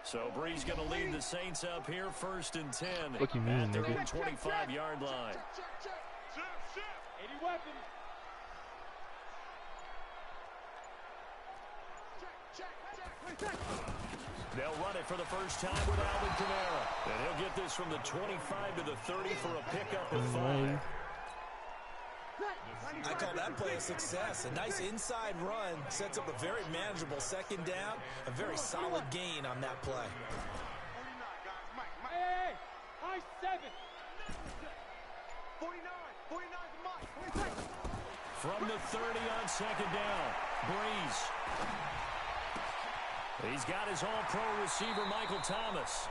So Bree's going to lead the Saints up here, 1st and 10. What you mean, at their nigga? own 25-yard line. 80 weapons. They'll run it for the first time with Alvin Kamara. And he'll get this from the 25 to the 30 for a pickup of 5. I call that play a success. A nice inside run sets up a very manageable 2nd down. A very solid gain on that play. Hey, I 7. 49. From the 30 on 2nd down, Breeze. He's got his all-pro receiver, Michael Thomas.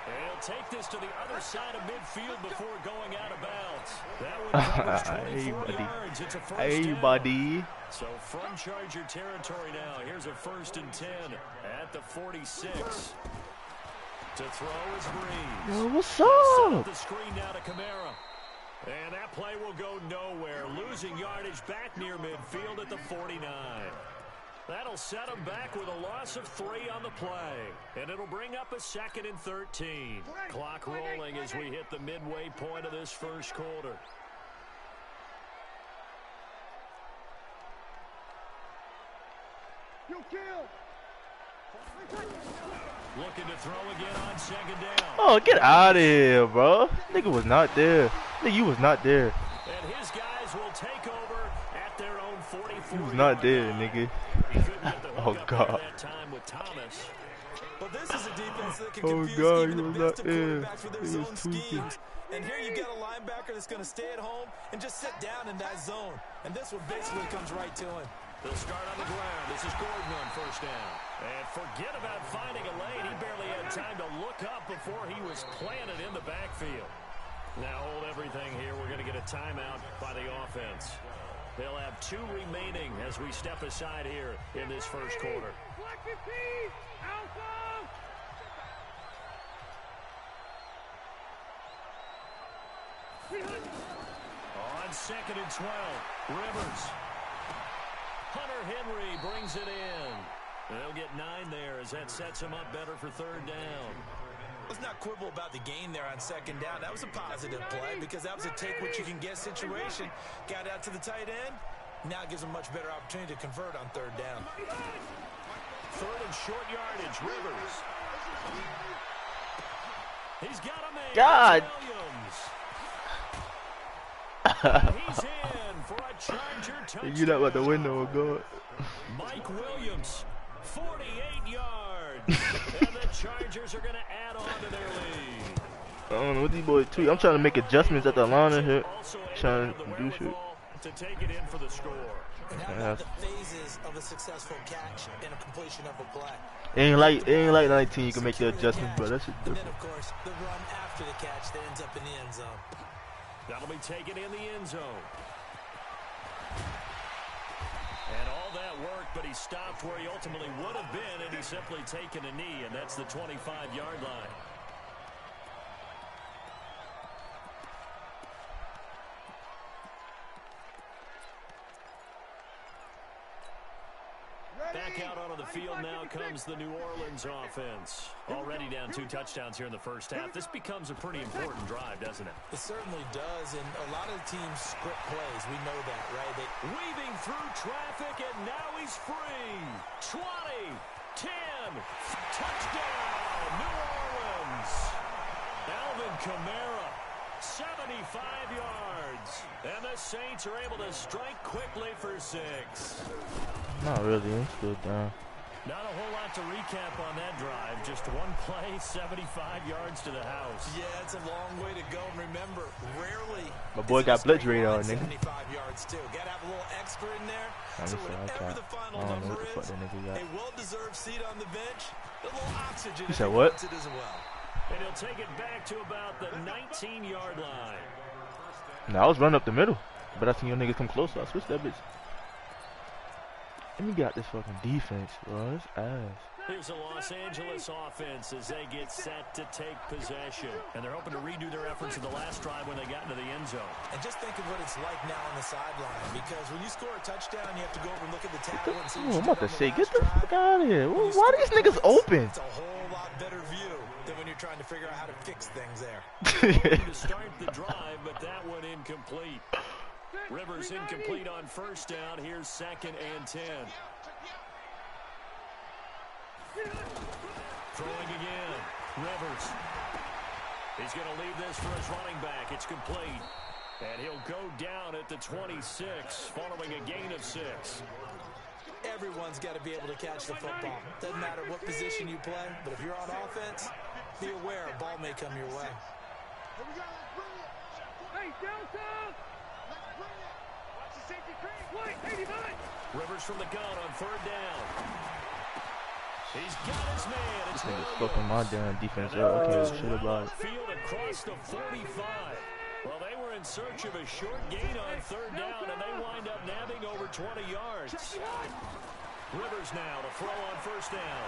He'll take this to the other side of midfield before going out of bounds. That would cover 24 yards. It's a first down. buddy. So from Charger territory now, here's a 1st and 10 at the 46. To throw is Breeze. Yo, what's Set up? the screen now to Kamara. And that play will go nowhere. Losing yardage back near midfield at the 49. That'll set them back with a loss of 3 on the play. And it'll bring up a 2nd and 13. Clock rolling as we hit the midway point of this first quarter. Looking to throw again on 2nd down. Oh, get out of here, bro. Nigga was not there. Nigga, you was not there. And his guys will take over at their own 44. You was not there, nigga. Oh, God. That time with Thomas. But this is a defense that can Oh, confuse God, even he the was best not of there. quarterbacks with their He zone was tweaking. schemes. And here you've got a linebacker that's going to stay at home and just sit down in that zone. And this one basically comes right to him. They'll start on the ground. This is Gordon on 1st down. And forget about finding a lane. He barely had time to look up before he was planted in the backfield. Now hold everything here. We're going to get a timeout by the offense. They'll have 2 remaining as we step aside here in this first quarter. On 2nd and 12, Rivers. Hunter Henry brings it in. They'll get 9 there as that sets him up better for 3rd down. Let's not quibble about the gain there on 2nd down. That was a positive play because that was a take-what-you-can-get situation. Got out to the tight end. Now gives him much better opportunity to convert on 3rd down. 3rd and short yardage, Rivers. He's got a man. God. Williams. He's in for a Charger touchdown. You know out the window, God. Mike Williams, 48 yards. And the Chargers are going to add on to their lead. I don't know what these boys tweet. I'm trying to make adjustments at the line in here. Trying to do shit. To take it in for the score. And how about the phases of a successful catch and a completion of a play? Ain't like 19. You can make the adjustments, but that shit And then, different. of course, the run after the catch that ends up in the end zone. That'll be taken in the end zone. And all that work, but he stopped where he ultimately would have been, and he's simply taken a knee, and that's the 25-yard line. Back out onto the field now comes the New Orleans offense. Already down 2 touchdowns here in the first half. This becomes a pretty important drive, doesn't it? It certainly does, and a lot of the teams script plays. We know that, right? Weaving through traffic, and now he's free. 20, 10, touchdown, New Orleans. Alvin Kamara, 75 yards. And the Saints are able to strike quickly for 6. Not really. I'm still down. Not a whole lot to recap on that drive. Just 1 play, 75 yards to the house. Yeah, it's a long way to go. And remember, rarely. My boy got blitz radar, nigga. 75 yards too. Got to have a little extra in there. So whatever the final I don't know number what the fuck is, that nigga got. a well-deserved seat on the bench. A little oxygen. You said what? It as well. And he'll take it back to about the 19-yard line. Now I was running up the middle, but I seen your niggas come closer. I switched that bitch. And we got this fucking defense, bro. It's ass. Here's the Los Angeles offense as they get set to take possession. And they're hoping to redo their efforts in the last drive when they got into the end zone. And just think of what it's like now on the sideline, because when you score a touchdown, you have to go over and look at the tackle and see I'm about to say, get the fuck out of here. Why are these niggas open? It's a whole lot better trying to figure out how to fix things there. Hoping to start the drive, but that one incomplete. Rivers incomplete on first down. Here's 2nd and 10. Throwing again. Rivers. He's going to leave this for his running back. It's complete. And he'll go down at the 26, following a gain of 6. Everyone's got to be able to catch the football. Doesn't matter what position you play, but if you're on offense, be aware a ball may come your way. Hey, downtown! Watch the safety cream. White, 89! Rivers from the gun on 3rd down. He's got his man. It's This nigga's fucking my damn defense up. Okay, shit about it. Field across the 45. Well, they were in search of a short gain on 3rd down, and they wind up nabbing over 20 yards. Rivers now to throw on 1st down.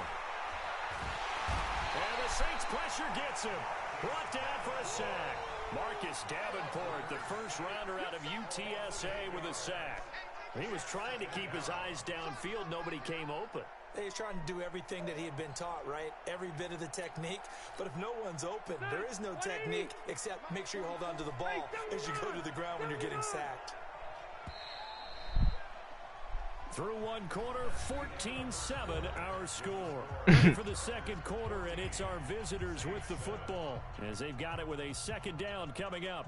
And the Saints pressure gets him. Brought down for a sack. Marcus Davenport, the first rounder out of UTSA with a sack. He was trying to keep his eyes downfield. Nobody came open. He's trying to do everything that he had been taught, right? Every bit of the technique. But if no one's open, there is no technique except make sure you hold on to the ball as you go to the ground when you're getting sacked. Through one quarter, 14-7 our score. Ready for the 2nd quarter, and it's our visitors with the football as they've got it with a 2nd down coming up.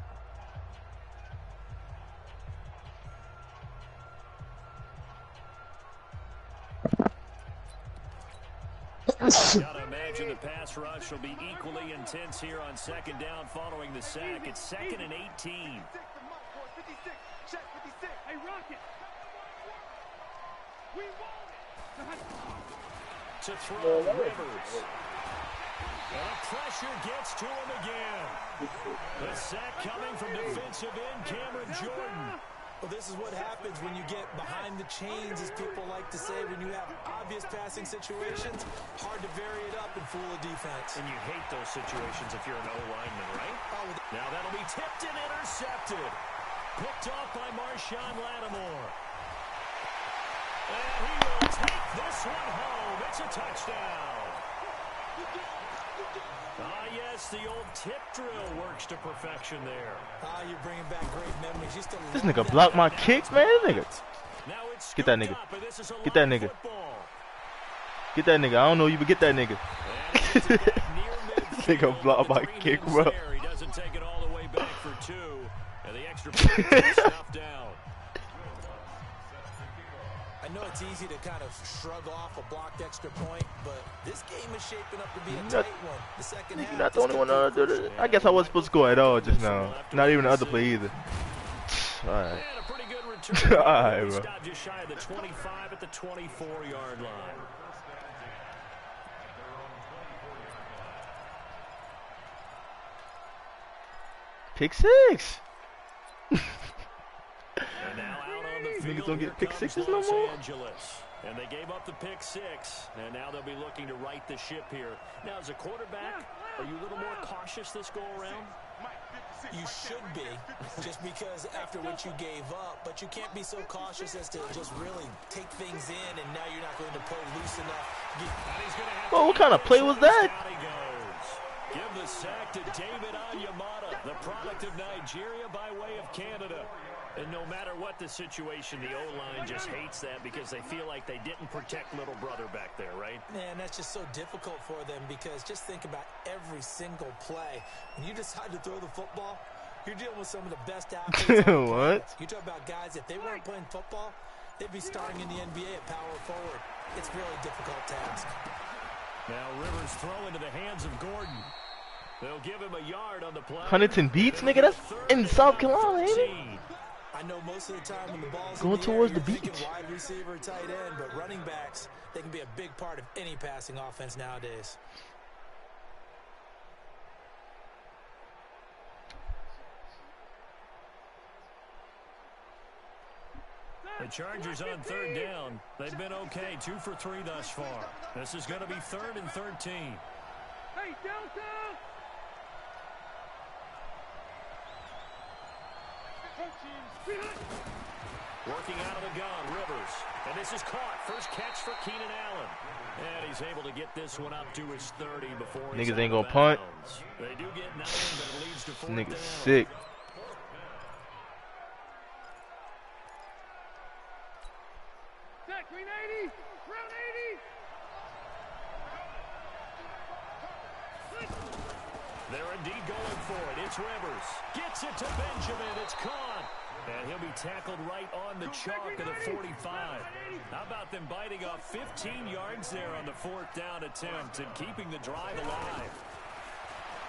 Gotta imagine the pass rush will be equally intense here on 2nd down following the sack. It's 2nd and 18. Hey, Rocket! We want it! To throw Rivers. And the pressure gets to him again. The sack coming from defensive end Cameron Jordan. Well, this is what happens when you get behind the chains, as people like to say, when you have obvious passing situations. Hard to vary it up and fool a defense. And you hate those situations if you're an O-lineman, right? Now that'll be tipped and intercepted. Picked off by Marshawn Lattimore. And he will take this one home. It's a touchdown. Ah, yes, the old tip drill works to perfection there. Ah, you're bringing back great memories. This nigga blocked my kicks, man. This nigga. Get that nigga. Get that nigga. Get that nigga. I don't know you, but get that nigga. This nigga blocked my kick, bro. He doesn't take it all the way back for 2. And the extra point is snuffed down. I know it's easy to kind of shrug off a blocked extra point, but this game is shaping up to be a tight one. The second half, You're not the only one to do this. I guess I wasn't supposed to score at all just now. Not even the other play either. Alright. And a pretty good return. Alright, bro. Stopped just shy of the 25 at the 24-yard line. Pick 6. And now out on the field, Niggas don't get pick comes 6s no Los more. Angeles. And they gave up the pick 6, and now they'll be looking to right the ship here. Now, as a quarterback, are you a little more cautious this go-around? You should be, just because after what you gave up, but you can't be so cautious as to just really take things in, and now you're not going to pull loose enough. Oh, what kind of play was that? Out he goes. Give the sack to David Onyemata, the product of Nigeria by way of Canada. And no matter what the situation, the O-line just hates that because they feel like they didn't protect little brother back there, right? Man, that's just so difficult for them because just think about every single play. When you decide to throw the football, you're dealing with some of the best athletes. What? You talk about guys, if they weren't playing football, they'd be starting in the NBA at power forward. It's a really difficult task. Now Rivers throw into the hands of Gordon. They'll give him a yard on the play. Huntington Beach, nigga. That's in South Carolina, ain't it? I know most of the time when the ball's going in the towards air, the you're thinking beach. wide receiver, tight end, but running backs, they can be a big part of any passing offense nowadays. The Chargers on 3rd down. They've been okay, 2 for 3 thus far. This is going to be 3rd and 13. Hey, downtown! Working out of the gun, Rivers. And this is caught. First catch for Keenan Allen. And he's was able to get this one up to his 30 before niggas ain't gonna punt. They do get 9, but it leads to 4th Niggas down. sick. Set, green 80, round 80. They're indeed going for it. It's Rivers. Gets it to Benjamin. It's caught. And he'll be tackled right on the chalk of the 45. How about them biting off 15 yards there on the 4th down attempt and keeping the drive alive?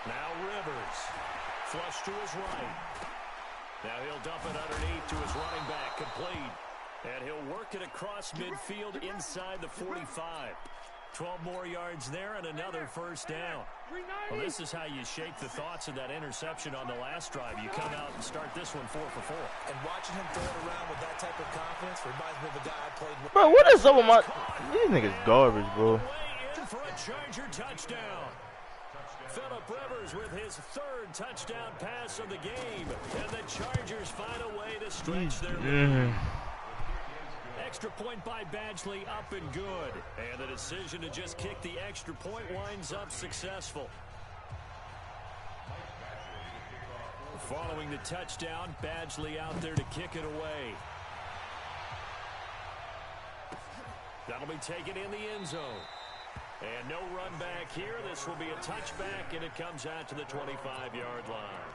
Now Rivers. Flush to his right. Now he'll dump it underneath to his running back. Complete. And he'll work it across midfield inside the 45. 12 more yards there and another 1st down. Well, this is how you shake the thoughts of that interception on the last drive. You come out and start this one 4 for 4. And watching him throw it around with that type of confidence reminds me of a guy I played with. Bro, what is up with my... These niggas garbage, bro. Way in for a Charger touchdown. Phillip Rivers with his 3rd touchdown pass of the game. And the Chargers find a way to stretch their lead. Extra point by Badgley, up and good. And the decision to just kick the extra point winds up successful. Following the touchdown, Badgley out there to kick it away. That'll be taken in the end zone. And no run back here. This will be a touchback, and it comes out to the 25-yard line.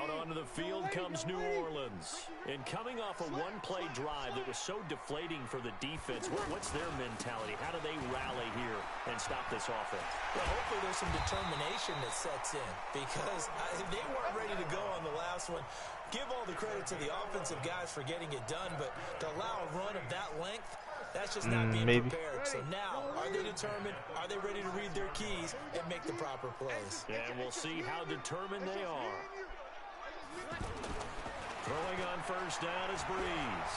Onto the field comes New Orleans. And coming off a one-play drive that was so deflating for the defense, what's their mentality? How do they rally here and stop this offense? Well, hopefully there's some determination that sets in because they weren't ready to go on the last one. Give all the credit to the offensive guys for getting it done, but to allow a run of that length, that's just not being prepared. So now, are they determined? Are they ready to read their keys and make the proper plays? And we'll see how determined they are. Throwing on 1st down is Breeze.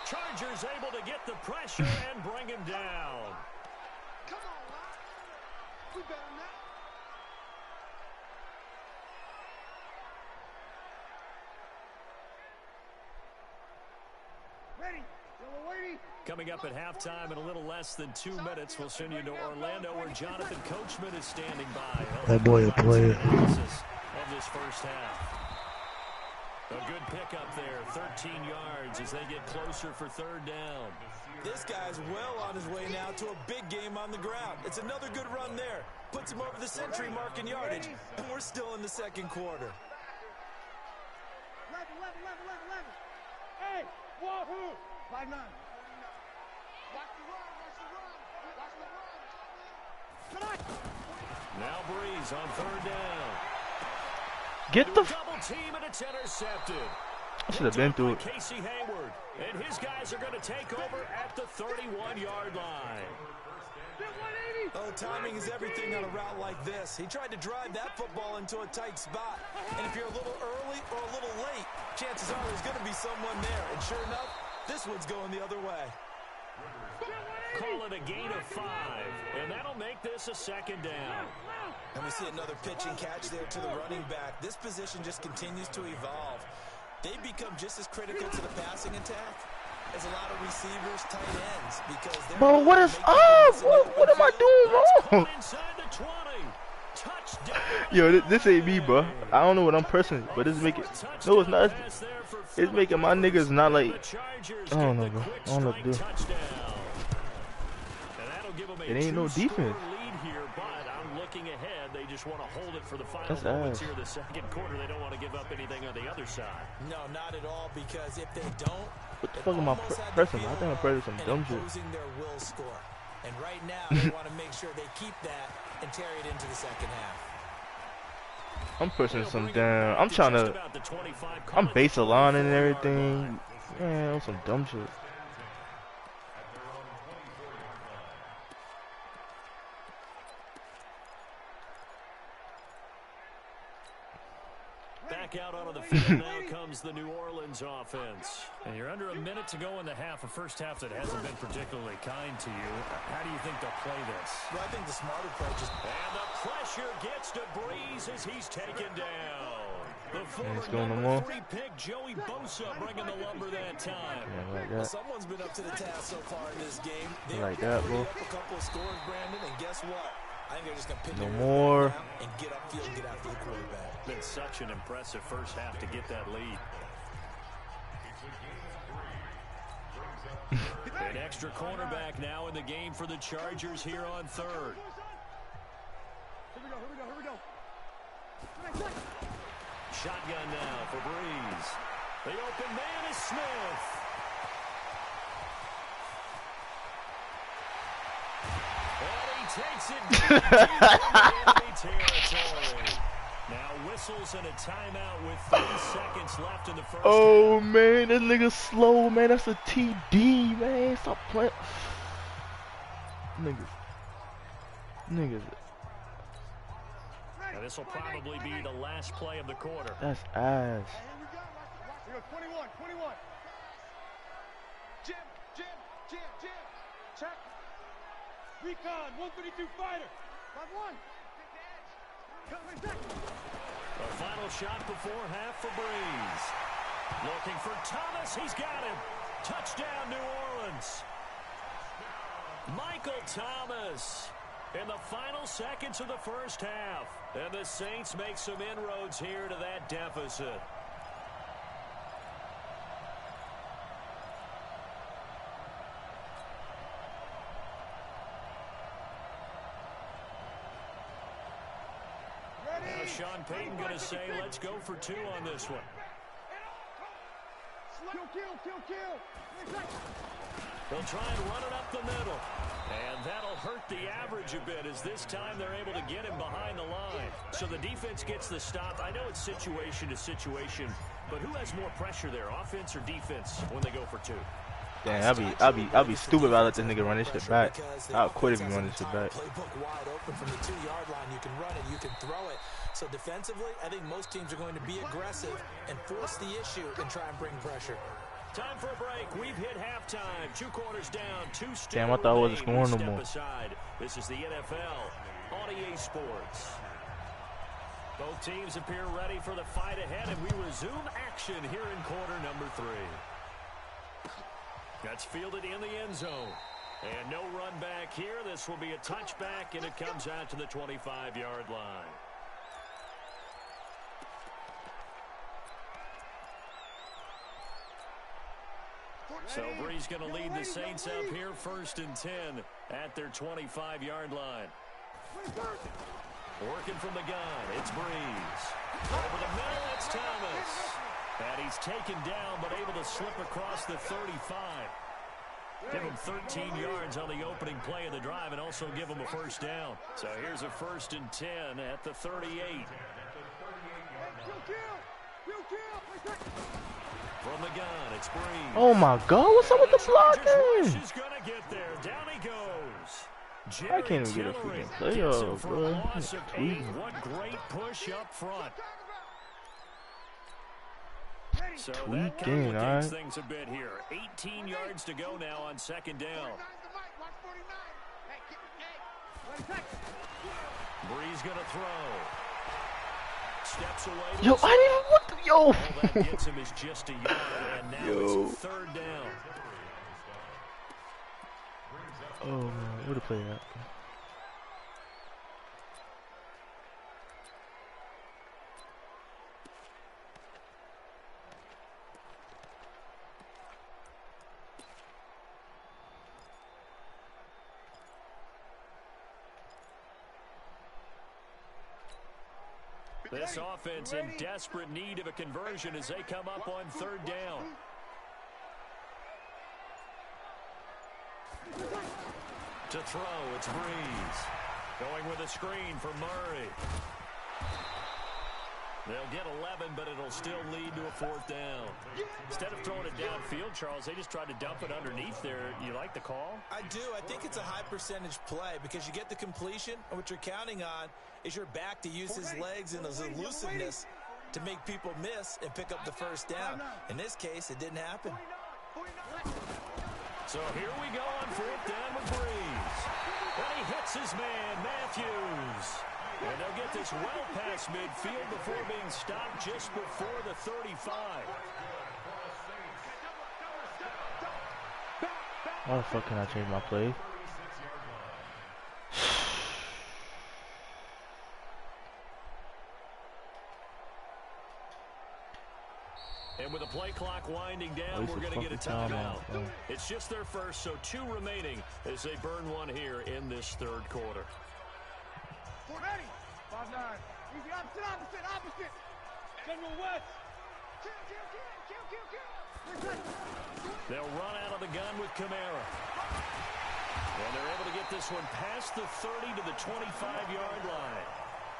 Chargers able to get the pressure and bring him down. Come on, lad. We better not. Ready. Coming up at halftime in a little less than 2 minutes, we'll send you to Orlando where Jonathan Coachman is standing by. That boy a player. Of this 1st half. A good pickup there, 13 yards as they get closer for 3rd down. This guy's well on his way now to a big game on the ground. It's another good run there. Puts him over the century mark in yardage, and we're still in the 2nd quarter. 11. Hey, wahoo! 5-9. Watch the run. Now Breeze on 3rd down. Get the double team and it's intercepted. I should have been through it. Casey Hayward. And his guys are going to take over at the 31-yard line. Oh, timing is everything on a route like this. He tried to drive that football into a tight spot. And if you're a little early or a little late, chances are there's going to be someone there. And sure enough, this one's going the other way. Call it a gain of 5. And that'll make this a 2nd down. And we see another pitch and catch there to the running back. This position just continues to evolve. They become just as critical to the passing attack as a lot of receivers, tight ends, because they're... Bro, what is up? What am I doing wrong? Inside the 20. Touchdown. Yo, this ain't me, bro. I don't know what I'm pressing, but it's making... No, it's not. It's making my niggas not like... I don't know, bro. I don't know what to do. It ain't no defense. Ahead, they just want to hold it for the final That's moments ass. here in the 2nd quarter. They don't want to give up anything on the other side. No, not at all, because if they don't, What the fuck am I pressing? I think I'm pressing some dumb shit. Their will score. And right now, they want to make sure they keep that and carry it into the 2nd half. I'm pushing some down. I'm trying to... I'm base aligning and everything. Man, some dumb shit. Back out onto the field now comes the New Orleans offense. And you're under a minute to go in the half, a first half that hasn't been particularly kind to you. How do you think they'll play this? Well, I think the smart approach is... And the pressure gets to Breeze as he's taken down. The former number 3 pick, Joey Bosa, bringing the lumber that time. Yeah, like that. Well, someone's been up to the task so far in this game. They like that, bro. up a couple of scores, Brandon, and guess what? I think they're just going to pick No it more. up and get upfield and get after the quarterback. Been such an impressive first half to get that lead. An extra cornerback now in the game for the Chargers here on third. Here we go. Shotgun now for Breeze. The open man is Smith. And he takes it deep into enemy territory. Now whistles and a timeout with 30 seconds left in the first Oh half. man, that nigga's slow, man. That's a TD, man. Stop playing. Niggas. Now this will probably be the last play of the quarter. That's ass. Here we go. 21. Jim. Check. Recon, 132 fighter. Got one. The final shot before half for Breeze. Looking for Thomas. He's got him. Touchdown, New Orleans. Michael Thomas in the final seconds of the first half. And the Saints make some inroads here to that deficit. Now Sean Payton going to say, let's go for 2 on this one. Kill. They'll try and run it up the middle. And that'll hurt the average a bit as this time they're able to get him behind the line. So the defense gets the stop. I know it's situation to situation, but who has more pressure there, offense or defense, when they go for 2? Damn, I'll be stupid if I let this nigga run this shit back. I'll quit if he run this shit back. Playbook wide open from the 2-yard line. You can run it, you can throw it. So defensively, I think most teams are going to be aggressive and force the issue and try and bring pressure. Time for a break. We've hit halftime. 2 quarters down, 2 still Damn, I thought I wasn't remain. scoring no more. Aside. This is the NFL on EA Sports. Both teams appear ready for the fight ahead, and we resume action here in quarter number 3. That's fielded in the end zone. And no run back here. This will be a touchback, and it comes out to the 25-yard line. So Breeze going to lead the Saints up here 1st and 10 at their 25-yard line. Working from the gun, it's Breeze. Over the middle, it's Thomas. And he's taken down, but able to slip across the 35. Give him 13 yards on the opening play of the drive and also give him a first down. So here's a 1st and 10 at the 38. From the gun, it's Breeze. Oh my God, what's up with the blocking? He's gonna get there. Down he goes. I can't even get a freaking playoff, bro. What great push up front. So that Tweaking, complicates alright. things a bit here. 18 yards to go now on 2nd down. Breeze gonna throw. Steps away. Yo, I didn't even what the yo. All that gets him is just a yard, and now it's 3rd down. Oh man, where to play at? This offense in desperate need of a conversion as they come up on 3rd down. To throw, it's Breeze. Going with a screen for Murray. They'll get 11, but it'll still lead to a 4th down. Instead of throwing it downfield, Charles, they just tried to dump it underneath there. You like the call? I do. I think it's a high percentage play because you get the completion, and what you're counting on is your back to use his legs and his elusiveness to make people miss and pick up the first down. In this case, it didn't happen. So here we go on 4th down with Breeze. And he hits his man, Matthews. And they'll get this well past midfield before being stopped just before the 35. Why the fuck can I change my play? And with the play clock winding down, we're going to get a timeout. It's just their first, so 2 remaining as they burn one here in this 3rd quarter. Ready? 5-9. Easy, opposite. General West. Kill. They'll run out of the gun with Kamara. And they're able to get this one past the 30 to the 25-yard line.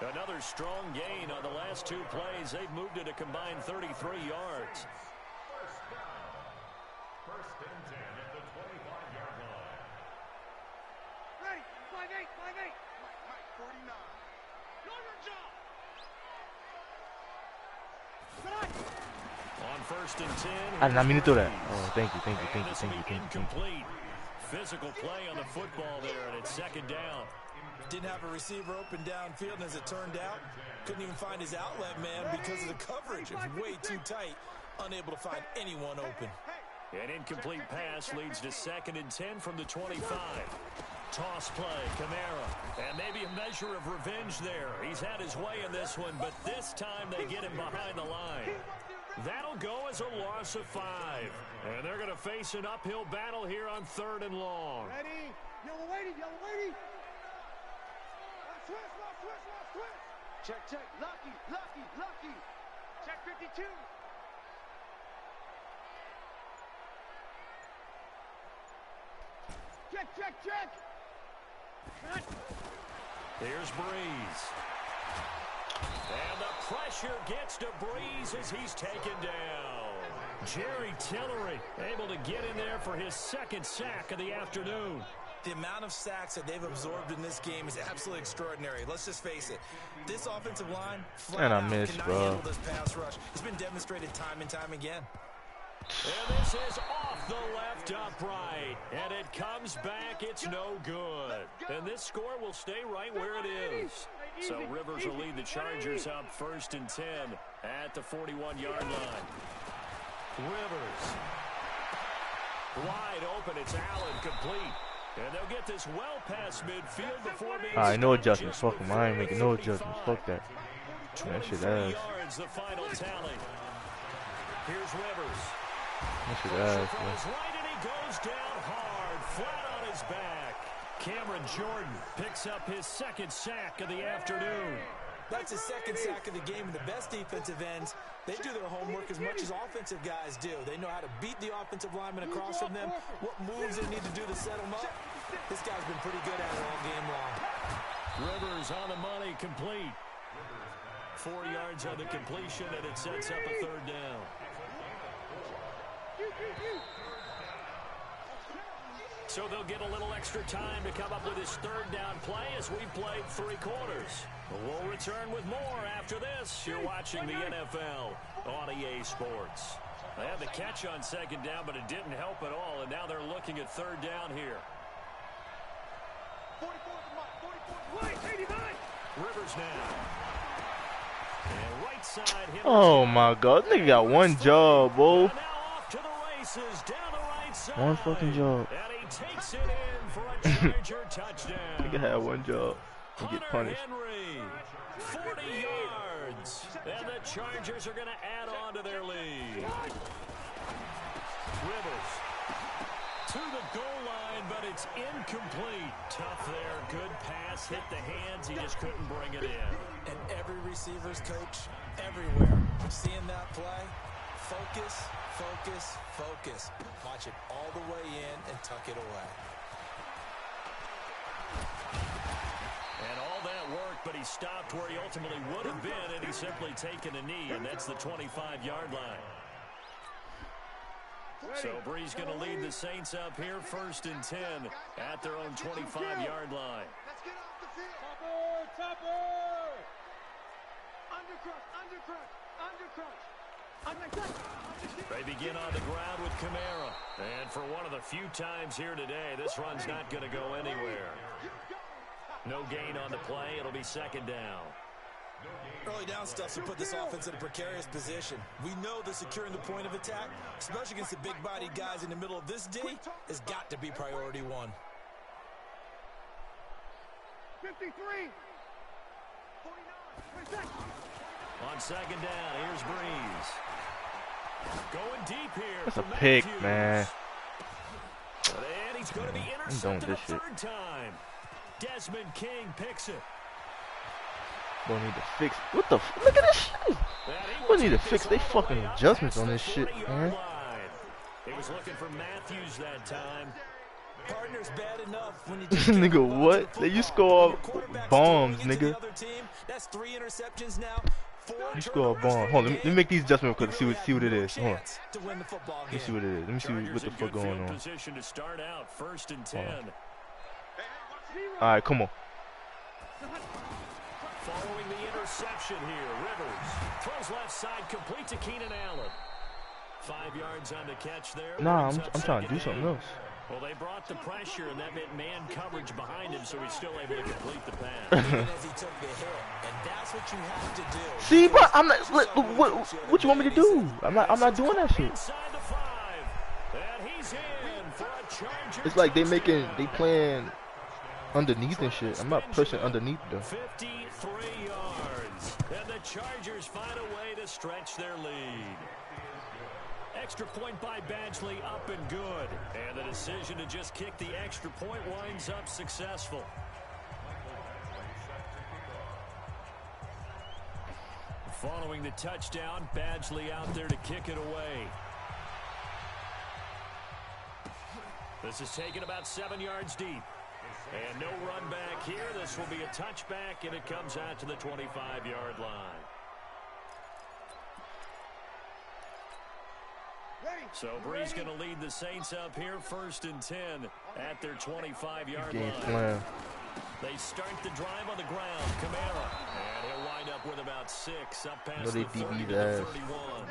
Another strong gain on the last 2 plays. They've moved it a combined 33 yards. First and 10 at the 25-yard line. Ready? 5-8. Mike, 49. Norman Joe. On 1st and 10. I did not mean to do that. Oh, thank you. Incomplete. Physical play on the football there, and it's 2nd down. Didn't have a receiver open downfield, and as it turned out, couldn't even find his outlet man because of the coverage. It was way too tight, unable to find anyone open. An incomplete pass leads to 2nd and 10 from the 25. Toss play, Kamara, and maybe a measure of revenge there. He's had his way in this one, but this time they get him behind the line. That'll go as a loss of 5. And they're going to face an uphill battle here on 3rd and long. Ready? Yellow lady. Switch. Check. Lucky. Check 52. Check. Here's Breeze. And the pressure gets to Breeze as he's taken down. Jerry Tillery able to get in there for his 2nd sack of the afternoon. The amount of sacks that they've absorbed in this game is absolutely extraordinary. Let's just face it. This offensive line flat out cannot handle this pass rush. It's been demonstrated time and time again. And this is off the left upright. And it comes back. It's no good. And this score will stay right where it is. So Rivers will lead the Chargers up 1st and 10 at the 41-yard line. Rivers. Wide open. It's Allen complete. And they'll get this well past midfield before being Alright, no adjustments. Fuck them. I ain't making no adjustments. Fuck that. That shit ass. Yards, the final tally. Here's Rivers. That shit ass, Right, and he goes down hard, flat on his back. Cameron Jordan picks up his 2nd sack of the afternoon. That's his 2nd sack of the game, and the best defensive ends, they do their homework as much as offensive guys do. They know how to beat the offensive lineman across from them, what moves they need to do to set them up. This guy's been pretty good at it all game long. Rivers on the money, complete. 4 yards on the completion, and it sets up a 3rd down. So they'll get a little extra time to come up with his 3rd down play as we played 3 quarters. We'll return with more after this. You're watching the NFL on EA Sports. They had the catch on 2nd down, but it didn't help at all, and now they're looking at 3rd down here. 89. Rivers now. And right side. Oh my God, nigga got one job, bro. Now off to the races, down the right side. One fucking job. And he takes it in for a Charger touchdown. Nigga had one job and get punished. Henry, 40 yards. And the Chargers are going to add on to their lead. Rivers to the goal line, but it's incomplete. Tough there. Good pass. Hit the hands. He just couldn't bring it in. And every receiver's coach everywhere. Seeing that play, focus, focus, focus. Watch it all the way in and tuck it away. And all that worked, but he stopped where he ultimately would have been, and he's simply taken a knee, and that's the 25-yard line. So Breeze going to lead the Saints up here, 1st and 10 at their own 25-yard line. Let's get off the field. Topper. Undercross. They begin on the ground with Kamara. And for one of the few times here today, this run's not going to go anywhere. No gain on the play. It'll be second down. Early down stuff to put this offense in a precarious position. We know that securing the point of attack, especially against the big-bodied guys in the middle of this D, has got to be priority one. 53. 49. On second down, here's Breeze. Going deep here. That's a pick, man. And he's going to be intercepted a third time. Desmond King picks it. Don't need to fix. What the? Look at this shit. We need to fix they fucking adjustments on this shit, man. He was looking for Matthews that time. Partner's bad enough when you nigga, what? You score bombs, nigga. That's 3 interceptions now. You score a bomb. Hold on, let me make these adjustments because see what it is. Hold on. Let me see what it is. Let me see what the fuck going on. Position to start out, 1st and 10. All right, come on. Following the interception here, Rivers throws left side, complete to Keenan Allen. 5 yards on the catch there. Nah, I'm trying to do something else. Well, they brought the pressure, and that meant man coverage behind him, so he's still able to complete the pass. Even as he took the hit, and that's what you have to do. See, bro, I'm not. What you want me to do? I'm not doing that shit. Inside the 5, and he's in for a Chargers. It's like they playing underneath and shit. I'm not pushing underneath though. 53 yards, and the Chargers find a way to stretch their lead. Extra point by Badgley, up and good. And the decision to just kick the extra point winds up successful. Following the touchdown, Badgley out there to kick it away. This is taken about 7 yards deep. And no run back here. This will be a touchback, and it comes out to the 25-yard line. So Breeze going to lead the Saints up here, 1st and 10 at their 25-yard line. They start the drive on the ground. Kamara, and he'll wind up with about 6 up past the 30 to the 31.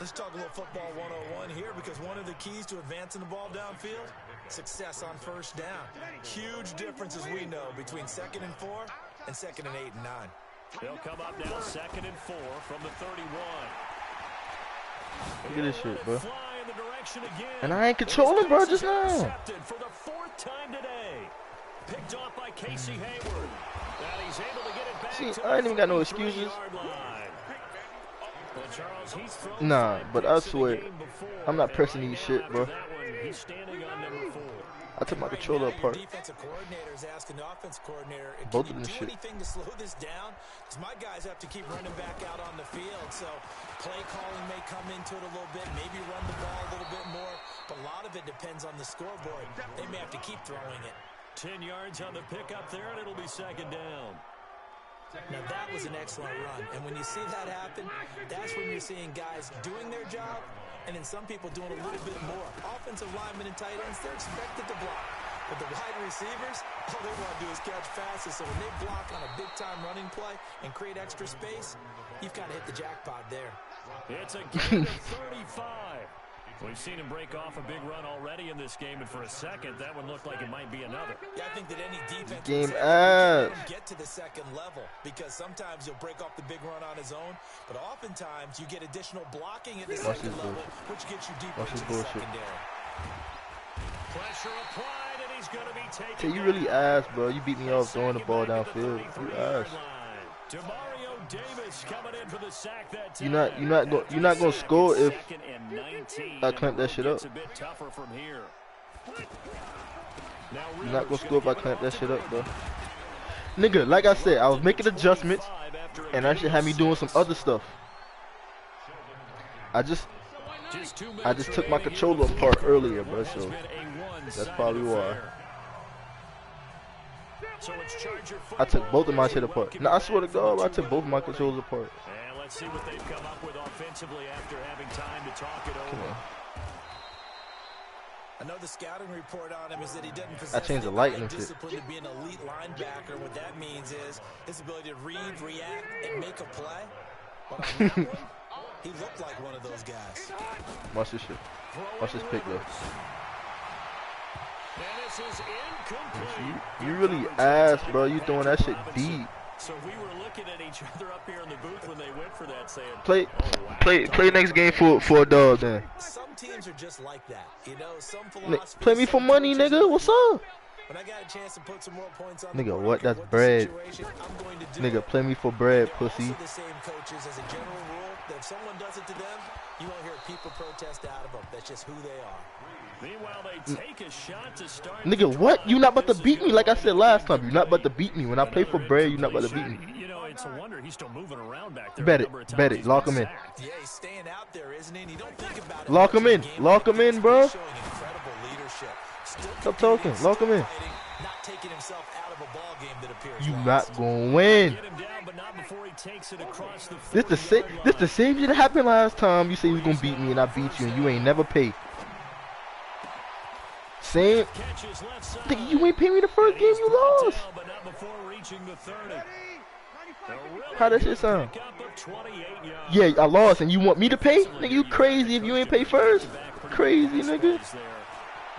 Let's talk a little football 101 here, because one of the keys to advancing the ball downfield, success on 1st down. Huge difference, as we know, between 2nd and 4 and 2nd and 8 and 9. They'll come up now 2nd and 4 from the 31. Look at this shit, bro. Again. And I ain't controlling, bro, just now. For the 4th time today. Picked off by Casey Hayward. Now he's able to get it back. See, I ain't even got no excuses. Well, Charles, nah, but I swear, I'm not pressing these shit, bro. He's standing on number 4. I took my controller apart. Defensive coordinator is asking the offense coordinator, both can of them you do anything to slow this down? Because my guys have to keep running back out on the field. So play calling may come into it a little bit, maybe run the ball a little bit more. But a lot of it depends on the scoreboard. They may have to keep throwing it. 10 yards on the pickup there, and it'll be 2nd down. Now that was an excellent run. And when you see that happen, that's when you're seeing guys doing their job, and then some people doing a little bit more. Offensive linemen and tight ends, they're expected to block. But the wide receivers, all they want to do is catch passes. So when they block on a big-time running play and create extra space, you've kind of hit the jackpot there. It's a gain of 35. We've seen him break off a big run already in this game, and for a second, that one looked like it might be another. Yeah, I think that any defense game get to the 2nd level, because sometimes he'll break off the big run on his own, but oftentimes you get additional blocking at the 2nd level, which gets you deeper into the secondary. Pressure applied, and he's going to be taken. Hey, you really ass, bro. You beat me off throwing the ball downfield. You ass. Demario Davis coming in for the sack that time. You're not gonna score if I clamp that shit up. You're not gonna score if I clamp that shit up, bro. Nigga, like I said, I was making adjustments, and that shit had me doing some other stuff. I just took my controller apart earlier, bro. So that's probably why. I took both of my shit apart. No, I swear to God, I took both of my controllers apart. And let's see what they've come up with offensively after having time to talk it over. Another scouting report on him is that he doesn't possess I changed the light and discipline to be an elite linebacker. What that means is his ability to read, react, and make a play. But on that one, he looked like one of those guys. Watch this shit. Watch this pick, though. And this is incomplete. You really ass, bro. You throwing that shit deep. So we were looking at each other up here in the booth when they went for that, saying, Play next game for a dog, then. Some teams are just like that. You know, some philosophy. Play me for money, nigga. What's up? When I got a chance to put some more points on Nigga, the board, what? That's the bread. situation, I'm going to do Nigga, it. play me for bread, They're pussy. also the same coaches as a general rule that if someone does it to them, you won't hear people protest out of them. That's just who they are. meanwhile, they take a shot to start. Nigga, what? You not about to beat me like I said last time. You not about to beat me. When I play for bread, you not about to beat me. You know, it's a wonder he's still moving around back there. Bet it. Lock him in. Yeah, he's staying out there, isn't he? And you don't think about it. Lock him in. Lock him in, bro. He's showing incredible leadership. Still Stop talking. competing, Lock him in. fighting, not taking himself out of a ball game that appears You lost. not gonna win. Get him down, but not before he takes it across the This the same shit that happened last time. You say you was gonna beat me and I beat you and you ain't never pay. Same. Nigga, you ain't pay me the first game you lost. But not before reaching the 30. How that shit sound? Yeah, I lost and you want me to pay? Nigga, you crazy if you ain't pay first? Crazy, nigga.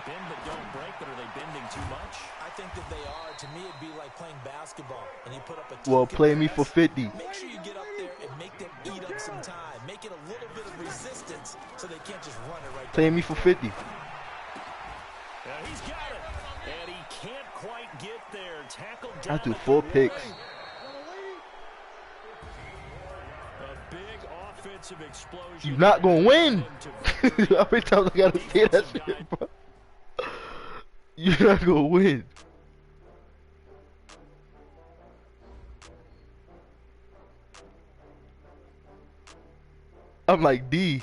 Bend but don't break, but are they bending too much? I think that they are. To me, it'd be like playing basketball, and you put up a Well, token play me for pass. 50. Make sure you get up there and make them eat up some time. Make it a little bit of resistance so they can't just run it right Play me for 50. He's got it, and he can't quite get there. Tackled I down do at 4 the picks. line. A big offensive explosion. You not gonna win. How many times I gotta say that shit, bro? You not gonna win. I'm like D.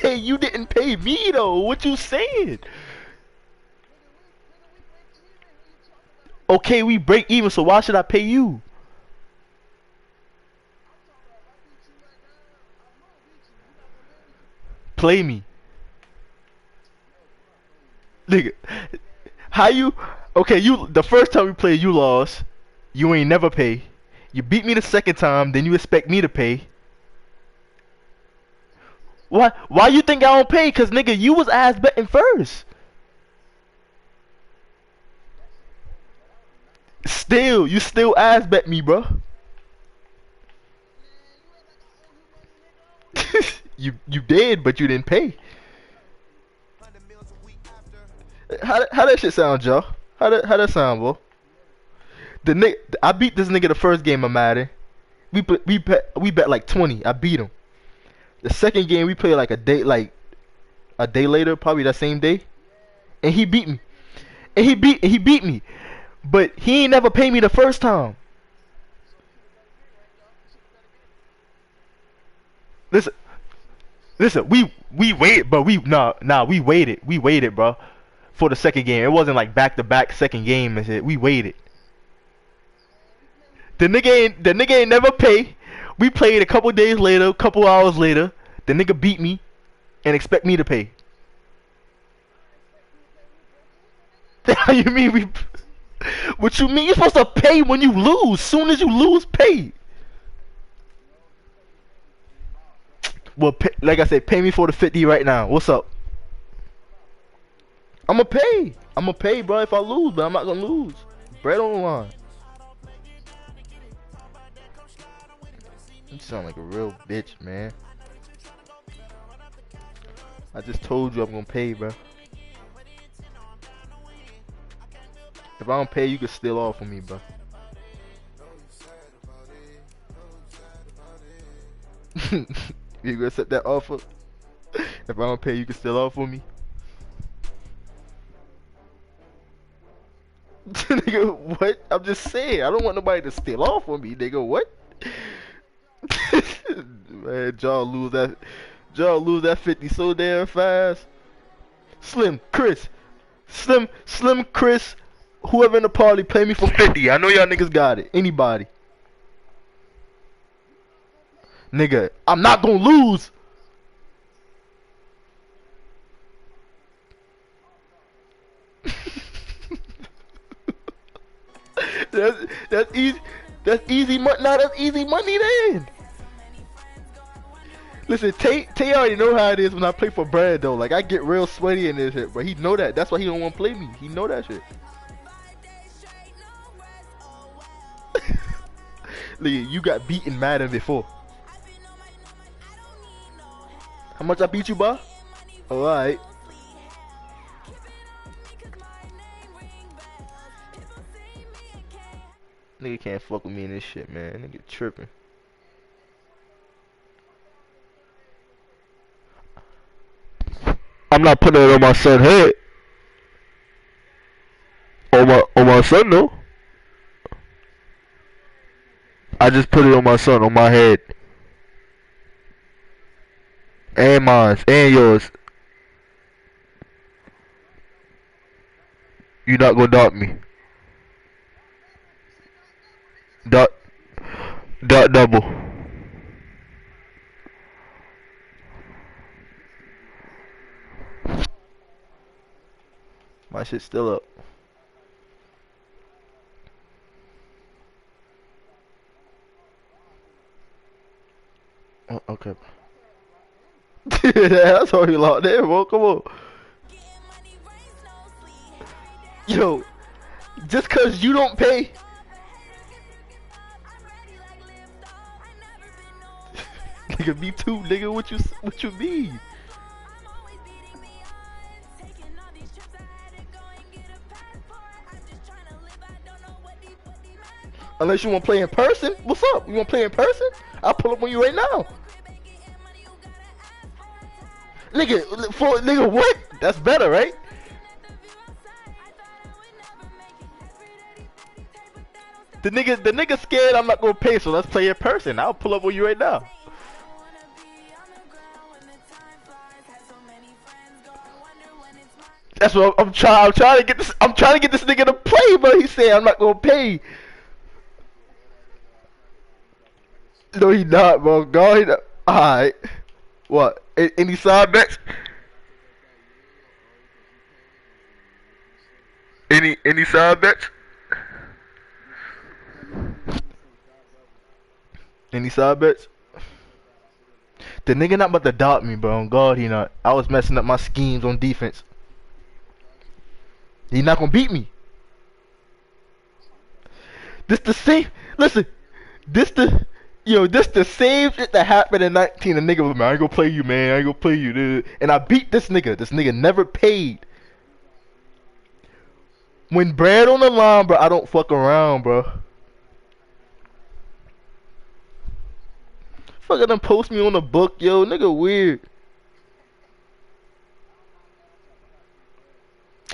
Hey, you didn't pay me though. What you saying? Okay, we break even, so why should I pay you? Play me. Nigga. How you? Okay, you the first time we played you lost. You ain't never pay. You beat me the second time, then you expect me to pay. Why you think I don't pay? Cause nigga, you was ass betting first. Still, you still ass bet me, bro. you did, but you didn't pay. How that shit sound, Joe? How that sound, bro? The nigga, I beat this nigga the first game of Madden. We bet like 20. I beat him. The second game we played like a day later, probably that same day, and he beat me. And he beat me, but he ain't never paid me the first time. Listen, we waited, but we waited, bro, for the second game. It wasn't like back to back second game and shit. We waited. The nigga ain't never pay. We played a couple days later, a couple hours later. The nigga beat me and expect me to pay. How you mean we? What you mean? You're supposed to pay when you lose. Soon as you lose, pay. Well, like I said, pay me for the 50 right now. What's up? I'ma pay, bro, if I lose, but I'm not gonna lose. Bread on the line. You sound like a real bitch, man. I just told you I'm gonna pay, bro. If I don't pay, you can steal off of me, bro. You gonna accept that offer? If I don't pay, you can steal off of me. Nigga, what? I'm just saying. I don't want nobody to steal off on me, nigga. What? Man, y'all lose that 50 so damn fast. Slim Chris, whoever in the party, pay me for 50. I know y'all niggas got it. Anybody? Nigga, I'm not gonna lose. That's easy. That's easy money. Nah, that's easy money then. Listen, Tay already know how it is when I play for Brad though. Like I get real sweaty in this shit, but he know that. That's why he don't want to play me. He know that shit. Look, you got beaten Madden before. How much I beat you, boy? Alright. Nigga can't fuck with me in this shit, man. Nigga tripping. I'm not putting it on my son's head. On my son though. I just put it on my son, on my head. And mine, and yours. You not gonna dot me. Dot double. My shit's still up. Oh, okay. That's all you locked there, bro. Come on. Yo, just cause you don't pay. Nigga, me too, nigga. What you mean? Unless you want to play in person, what's up? You want to play in person? I'll pull up on you right now. Nigga, what? That's better, right? The nigga scared I'm not gonna pay, so let's play in person. I'll pull up on you right now. That's what I'm trying to get this. I'm trying to get this nigga to play, but he said I'm not gonna pay. No, he not, bro. God, alright. What? Any side bets? Any side bets? Any side bets? The nigga not about to dot me, bro. God, he not. I was messing up my schemes on defense. He not gonna beat me. This the same. Listen, this the same shit that happened in 19. The nigga was, man, I ain't gonna play you, man. I ain't gonna play you, dude. And I beat this nigga. This nigga never paid. When bread on the line, bro, I don't fuck around, bro. Fucking them post me on the book, yo, nigga weird.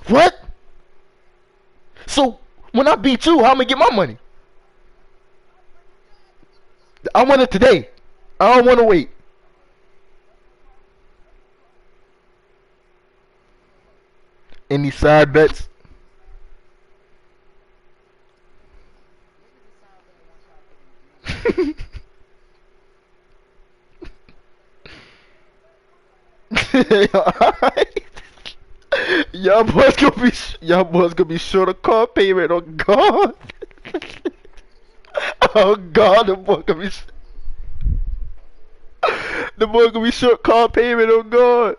What? So when I beat you, how am I get my money? I want it today. I don't want to wait. Any side bets? Y'all boys gonna be short of car payment. Oh God. Oh God, the boy gonna be short car payment. Oh God.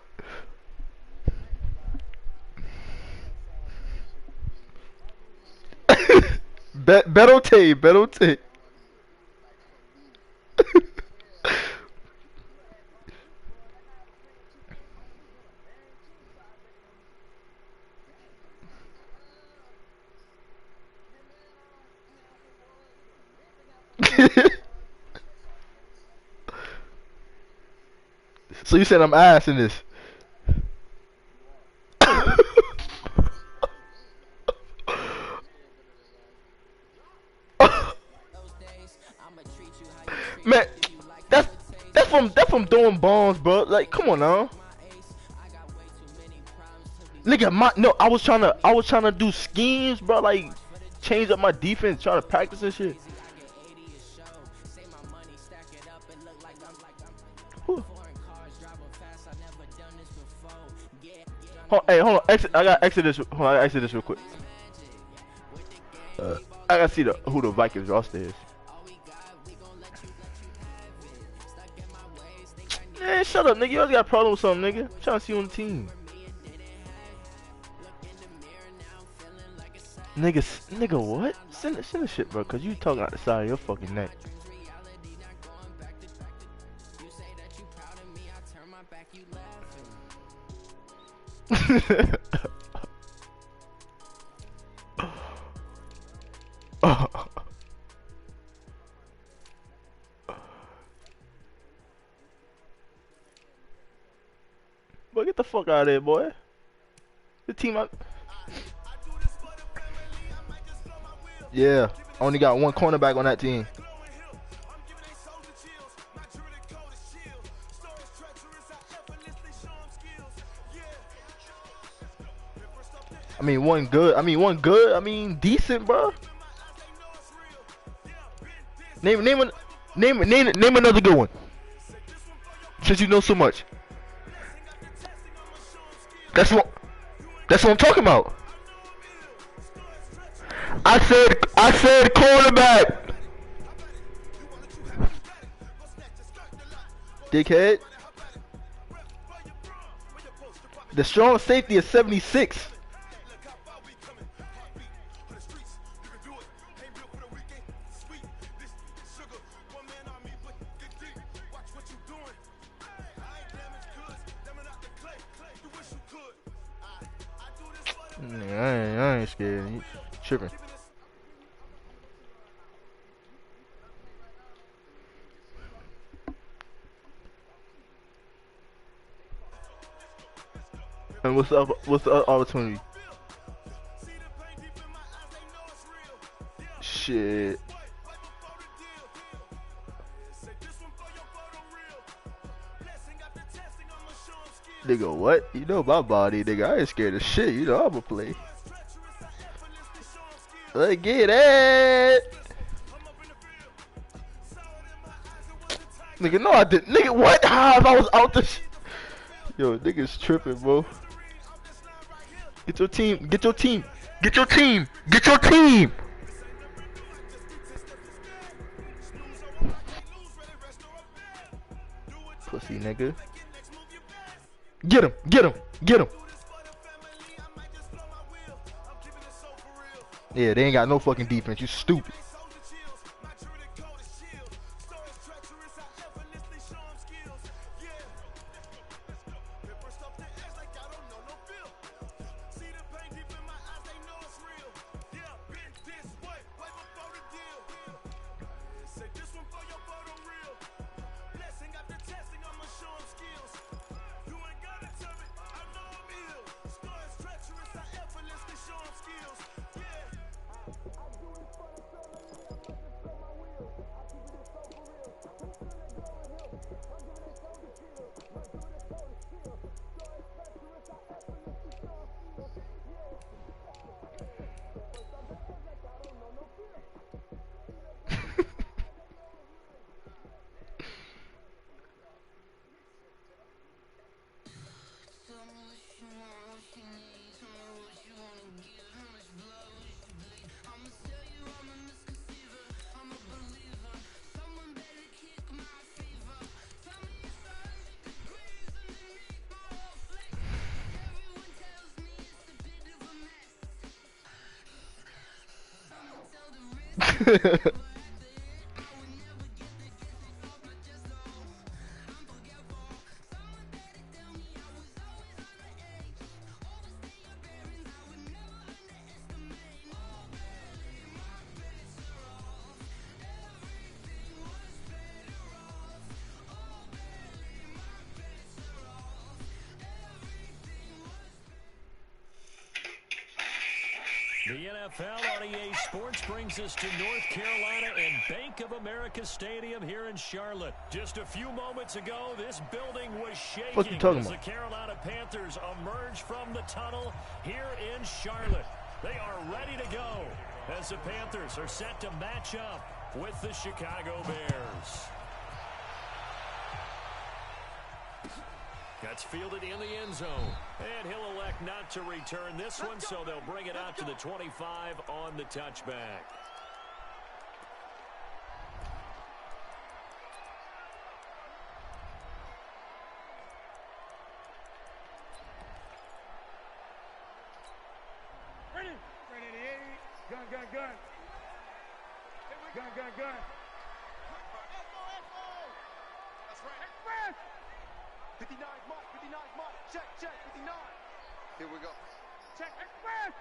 Bet. So you said I'm ass in this. Man, that's from throwing bombs, bro. Like, come on now. Nigga, I was trying to do schemes, bro. Like, change up my defense, try to practice and shit. Hey, hold on. I gotta exit this. Hold on, I gotta exit this real quick. I gotta see who the Vikings roster is. Man, shut up, nigga. You always got a problem with something, nigga. I'm trying to see you on the team. Nigga, what? Send the shit, bro, cause you talking out the side of your fucking neck. Boy, get the fuck out of there, boy. The team out. Yeah, only got one cornerback on that team. I mean, one good. I mean, decent, bro. Name another good one. Since you know so much. That's what I'm talking about. I said cornerback. Dickhead. The strong safety is 76. I ain't scared. You tripping. And what's the opportunity? Shit. Nigga, what? You know my body, nigga. I ain't scared of shit. You know I'ma play. Let's get it. Nigga, no I didn't. Nigga, what? How if I was out this? Yo, niggas tripping, bro. Get your team. Get your team. Get your team. Get your team. Pussy nigga. Get him. Get him. Get him. Yeah, they ain't got no fucking defense. You stupid. The NFL on EA Sports brings us to North Carolina and Bank of America Stadium here in Charlotte. Just a few moments ago, this building was shaking what you talking as about? the Carolina Panthers emerge from the tunnel here in Charlotte. They are ready to go as the Panthers are set to match up with the Chicago Bears. That's fielded in the end zone. And he'll elect not to return this one, so they'll bring it out to the 25 on the touchback. Gun. Gun. That's right. Express. 59 mark. Check. 59. Here we go. Check. Express.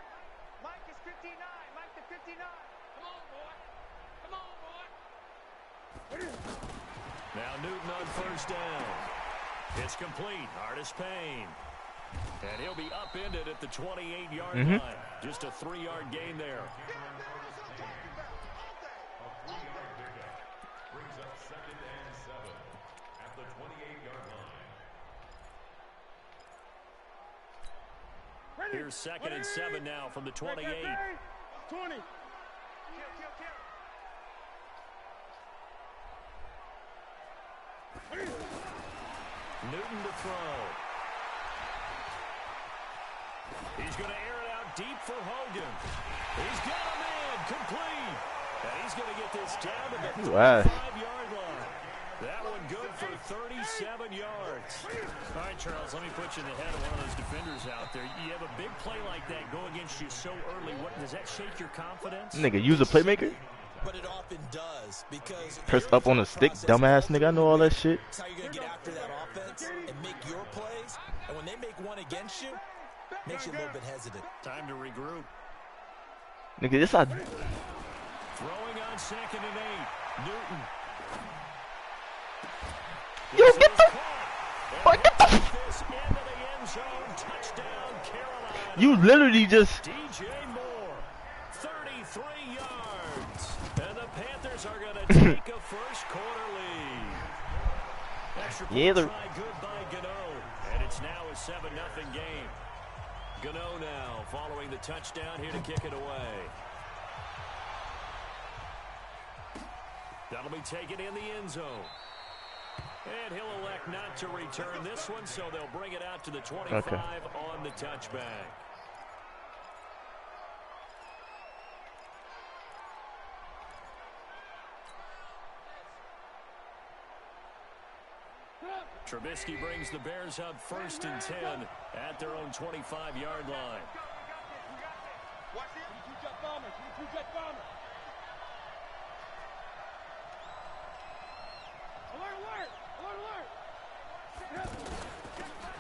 Mike is 59. Mike to 59. Come on, boy. Now Newton on first down. It's complete. Artis Payne. And he'll be upended at the 28-yard line. Just a 3-yard gain there. A 3-yard pickup brings up 2nd and 7 at the 28-yard line. Here's 2nd and 7 now from the 28. 20. Kill. Newton to throw. He's going to air it out deep for Hogan. He's got a man complete. And he's going to get this down to the 35-yard line. That one good for 37 yards. All right, Charles, let me put you in the head of one of those defenders out there. You have a big play like that go against you so early. What does that shake your confidence? Nigga, use a playmaker? But it often does because press up on a stick, dumbass nigga. I know all that shit. That's how you're going to get after that offense and make your plays. And when they make one against you, makes you a little bit hesitant. Time to regroup. Nigga, this I... Throwing on 2nd and 8. Newton. Yo, get the... What? Get the... This into the end zone. Touchdown, Carolina. You literally just... DJ Moore. 33 yards. And the Panthers are going to take a first quarter lead. Extra point try good by Gano. And it's now a 7-0 game. Gano now following the touchdown here to kick it away. That'll be taken in the end zone. And he'll elect not to return this one, so they'll bring it out to the 25 on the touchback. Trubisky brings the Bears up 1st and 10 at their own 25-yard line. Watch it. Two jet bombers. Alert.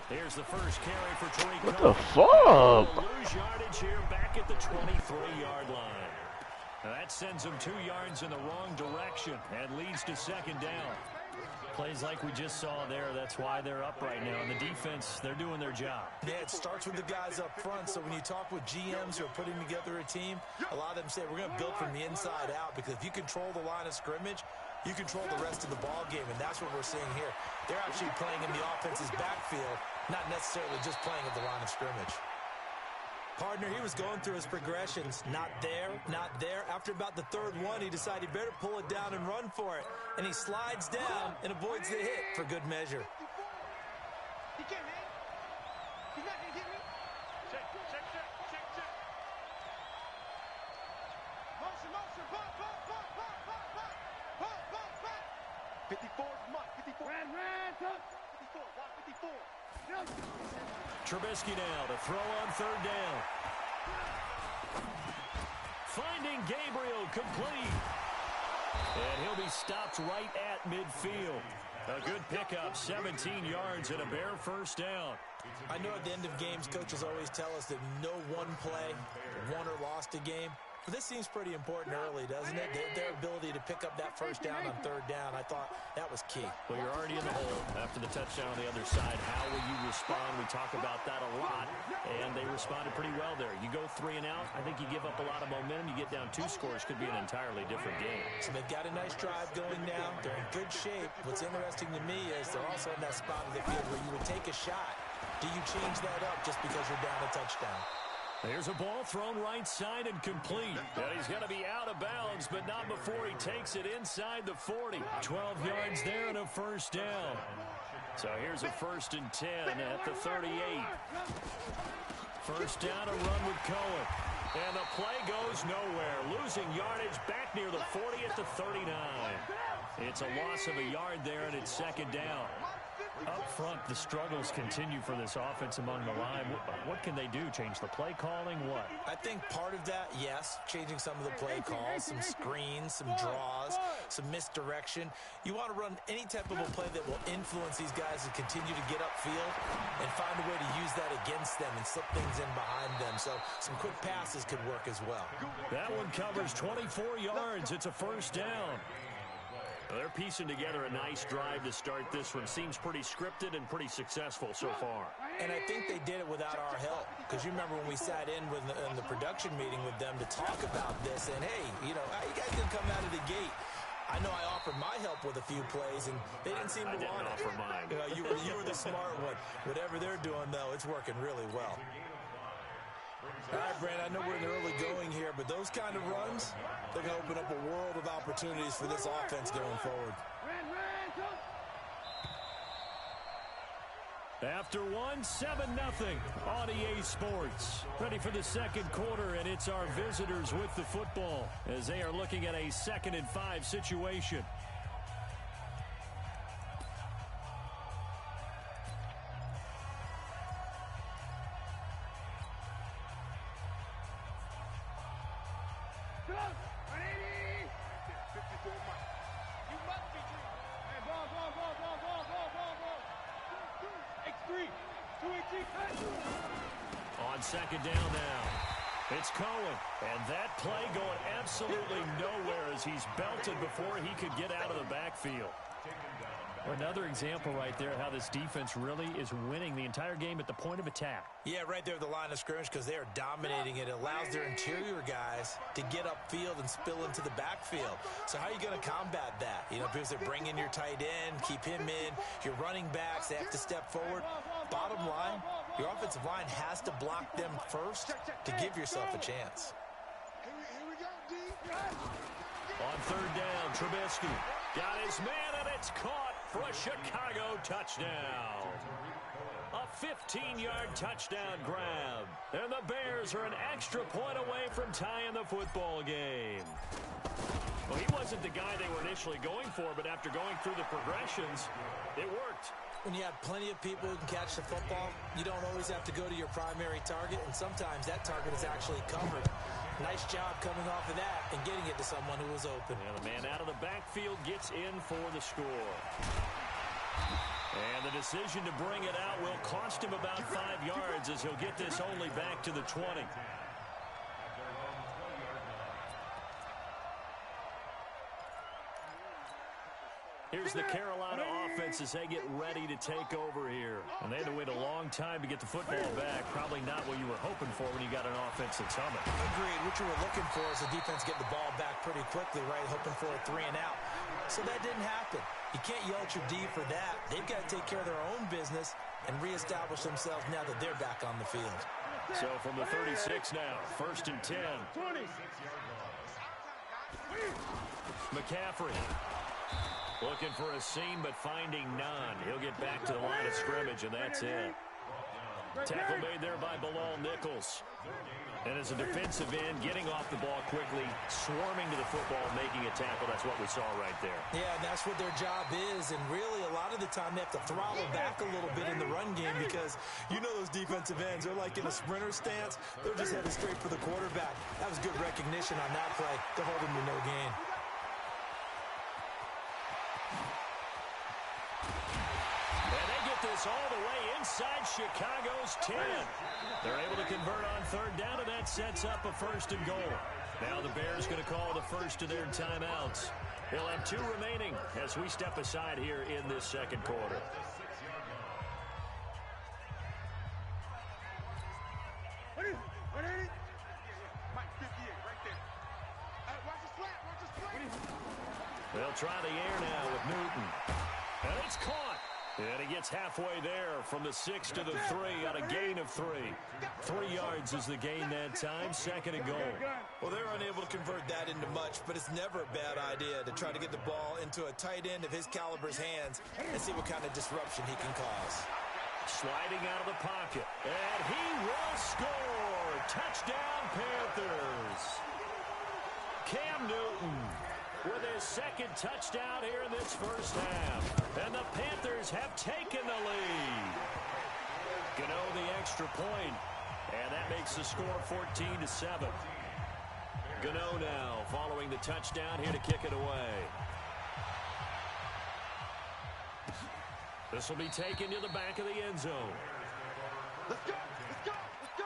Here's the first carry for Tariq. What the fuck? Lose yardage here back at the 23-yard line. Now that sends them 2 yards in the wrong direction and leads to 2nd down. Plays like we just saw there, that's why they're up right now. And the defense, they're doing their job. Yeah, it starts with the guys up front. So when you talk with GMs who are putting together a team, a lot of them say we're going to build from the inside out, because if you control the line of scrimmage, you control the rest of the ball game, and that's what we're seeing here. They're actually playing in the offense's backfield, not necessarily just playing at the line of scrimmage. Partner, he was going through his progressions. Not there. After about the 3rd one, he decided he better pull it down and run for it. And he slides down and avoids the hit for good measure. He can't hit. He's not going to get me. Check. Motion. Punt. 54, Mike. 54. Ran. 54. Trubisky now to throw on 3rd down. Finding Gabriel complete. And he'll be stopped right at midfield. A good pickup, 17 yards and a Bear first down. I know at the end of games, coaches always tell us that no one play won or lost a game. But this seems pretty important early, doesn't it? Their ability to pick up that first down on 3rd down, I thought that was key. Well, you're already in the hole after the touchdown on the other side. How will you respond? We talk about that a lot, and they responded pretty well there. You go 3 and out, I think you give up a lot of momentum. You get down 2 scores, could be an entirely different game. So they've got a nice drive going now. They're in good shape. What's interesting to me is they're also in that spot of the field where you would take a shot. Do you change that up just because you're down a touchdown? There's a ball thrown right side and complete. And he's going to be out of bounds, but not before he takes it inside the 40. 12 yards there and a first down. So here's a 1st and 10 at the 38. First down, a run with Cohen. And the play goes nowhere. Losing yardage back near the 40 at the 39. It's a loss of a yard there, and it's 2nd down. Up front, the struggles continue for this offense among the line. What can they do? Change the play calling? What? I think part of that, yes, changing some of the play calls, some screens, some draws, some misdirection. You want to run any type of a play that will influence these guys to continue to get upfield and find a way to use that against them and slip things in behind them. So some quick passes could work as well. That one covers 24 yards. It's a first down. They're piecing together a nice drive to start this one. Seems pretty scripted and pretty successful so far. And I think they did it without our help. Because you remember when we sat in the production meeting with them to talk about this. And, hey, you know, you guys didn't come out of the gate. I know I offered my help with a few plays, and they didn't seem to want it. I didn't offer mine. You were the smart one. Whatever they're doing, though, it's working really well. All right, Brand, I know we're in the early going here, but those kind of runs, they're going to open up a world of opportunities for this offense going forward. After 7-0 on EA Sports. Ready for the second quarter, and it's our visitors with the football as they are looking at a 2nd and 5 situation. On second down now, it's Cohen, and that play going absolutely nowhere as he's belted before he could get out of the backfield. Another example right there how this defense really is winning the entire game at the point of attack. Yeah, right there at the line of scrimmage because they are dominating it. It allows their interior guys to get upfield and spill into the backfield. So how are you going to combat that? You know, because they bring in your tight end, keep him in, your running backs, they have to step forward. Bottom line, your offensive line has to block them first to give yourself a chance. On third down, Trubisky got his man, and it's caught for a Chicago touchdown. A 15-yard touchdown grab. And the Bears are an extra point away from tying the football game. Well, he wasn't the guy they were initially going for, but after going through the progressions, it worked. When you have plenty of people who can catch the football, you don't always have to go to your primary target, and sometimes that target is actually covered. Nice job coming off of that and getting it to someone who was open. And the man out of the backfield gets in for the score. And the decision to bring it out will cost him about 5 yards as he'll get this only back to the 20. Here's the Carolina offense as they get ready to take over here. And they had to wait a long time to get the football back. Probably not what you were hoping for when you got an offense that's humming. Agreed. What you were looking for is the defense get the ball back pretty quickly, right? Hoping for a 3 and out. So that didn't happen. You can't yell at your D for that. They've got to take care of their own business and reestablish themselves now that they're back on the field. So from the 36 now, 1st and 10. McCaffrey. Looking for a seam, but finding none. He'll get back to the line of scrimmage, and that's it. Tackle made there by Bilal Nichols. And as a defensive end, getting off the ball quickly, swarming to the football, making a tackle. That's what we saw right there. Yeah, and that's what their job is. And really, a lot of the time, they have to throttle back a little bit in the run game because you know those defensive ends, they're like in a sprinter stance. They're just headed straight for the quarterback. That was good recognition on that play to hold him to no gain. This all the way inside Chicago's 10. They're able to convert on third down, and that sets up a 1st and goal. Now the Bears going to call the first of their timeouts. They'll have 2 remaining as we step aside here in this second quarter. They'll try the air now with Newton. And it's caught. And he gets halfway there from the 6 to the 3 on a gain of 3. 3 yards is the gain that time, 2nd and goal. Well, they're unable to convert that into much, but it's never a bad idea to try to get the ball into a tight end of his caliber's hands and see what kind of disruption he can cause. Sliding out of the pocket, and he will score. Touchdown, Panthers. Cam Newton with his second touchdown here in this first half. And the Panthers have taken the lead. Gano the extra point, and that makes the score 14-7. Gano now following the touchdown here to kick it away. This will be taken to the back of the end zone. Let's go! Let's go! Let's go!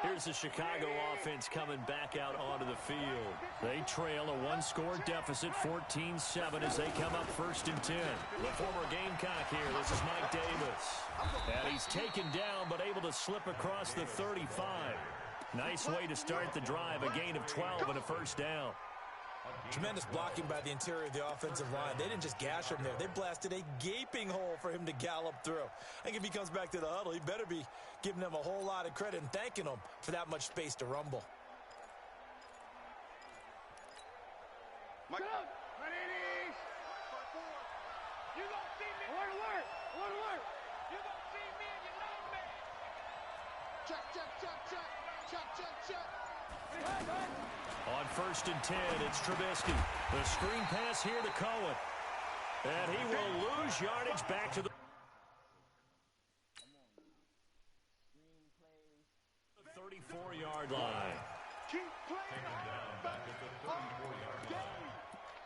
Here's the Chicago offense coming back out onto the field. They trail a one-score deficit, 14-7, as they come up 1st and 10. The former Gamecock here. This is Mike Davis. And he's taken down, but able to slip across the 35. Nice way to start the drive, a gain of 12 and a first down. Tremendous blocking by the interior of the offensive line. They didn't just gash him there. They blasted a gaping hole for him to gallop through. I think if he comes back to the huddle, he better be giving them a whole lot of credit and thanking them for that much space to rumble. Mike. You don't see me. Alert, alert. Alert, alert. You don't see me and you know me. Check, check, check, check. Check, check, check. On 1st and 10, it's Trubisky. The screen pass here to Cohen. And he will lose yardage back to the 34-yard line. Keep playing. Back at the 34-yard line.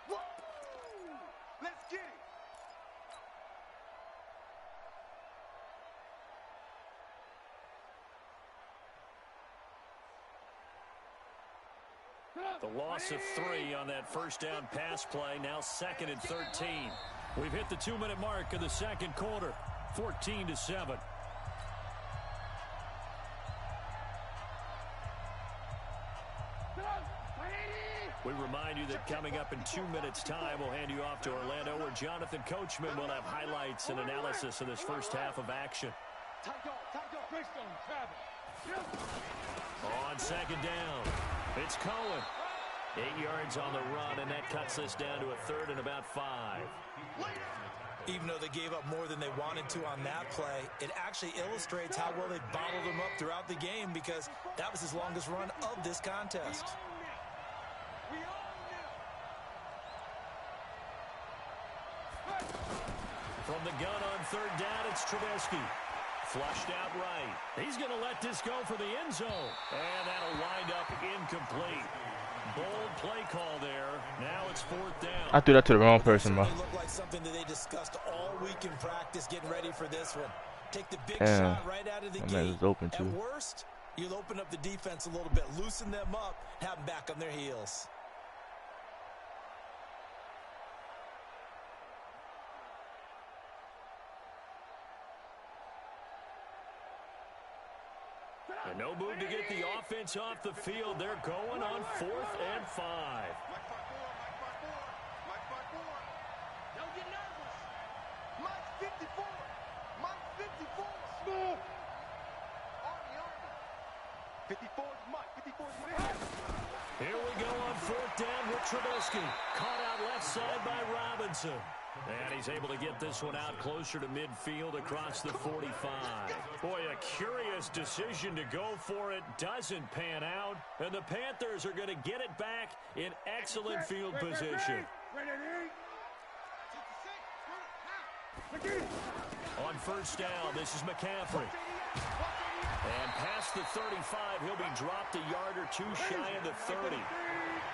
Woo! Let's get it. The loss of 3 on that first down pass play, now 2nd and 13. We've hit the 2-minute mark of the second quarter, 14-7. We remind you that coming up in 2 minutes' time, we'll hand you off to Orlando, where Jonathan Coachman will have highlights and analysis of this first half of action. On 2nd down, it's Cohen. 8 yards on the run, and that cuts us down to a 3rd and about 5. Even though they gave up more than they wanted to on that play, it actually illustrates how well they bottled them up throughout the game, because that was his longest run of this contest. From the gun on 3rd down, it's Trubisky. Flushed out right. He's going to let this go for the end zone. And that'll wind up incomplete. Bold play call there. Now it's 4th down. I threw that to the wrong person, bro. It looked like something that they discussed all week in practice, getting ready for this one. Take the big Damn. shot right out of the That gate. man is open too. At worst, you'll open up the defense a little bit, loosen them up, have them back on their heels. And no move to get the offense off the field. They're going on 4th and 5. Mike 54. Don't get nervous. Mike 54. Mike 54. Smooth. Army. 54 is Mike. 54 is Mike. Here we go on 4th down with Trubisky. Caught out left side by Robinson. And he's able to get this one out closer to midfield across the 45. Boy, a curious decision to go for it. Doesn't pan out. And the Panthers are going to get it back in excellent field position. On 1st down, this is McCaffrey. And past the 35, he'll be dropped a yard or 2 shy of the 30.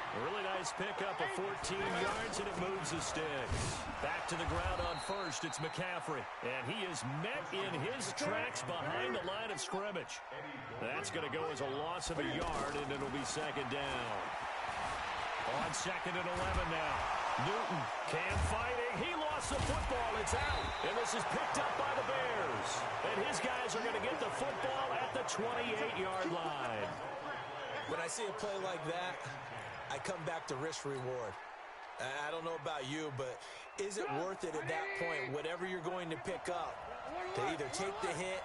A really nice pickup of 14 yards, and it moves the sticks. Back to the ground on 1st, it's McCaffrey. And he is met in his tracks behind the line of scrimmage. That's going to go as a loss of a yard, and it'll be 2nd down. On 2nd and 11 now. Newton can fighting. He lost the football. It's out. And this is picked up by the Bears. And his guys are going to get the football at the 28-yard line. When I see a play like that, I come back to risk-reward. I don't know about you, but is it worth it at that point, whatever you're going to pick up, to either take the hit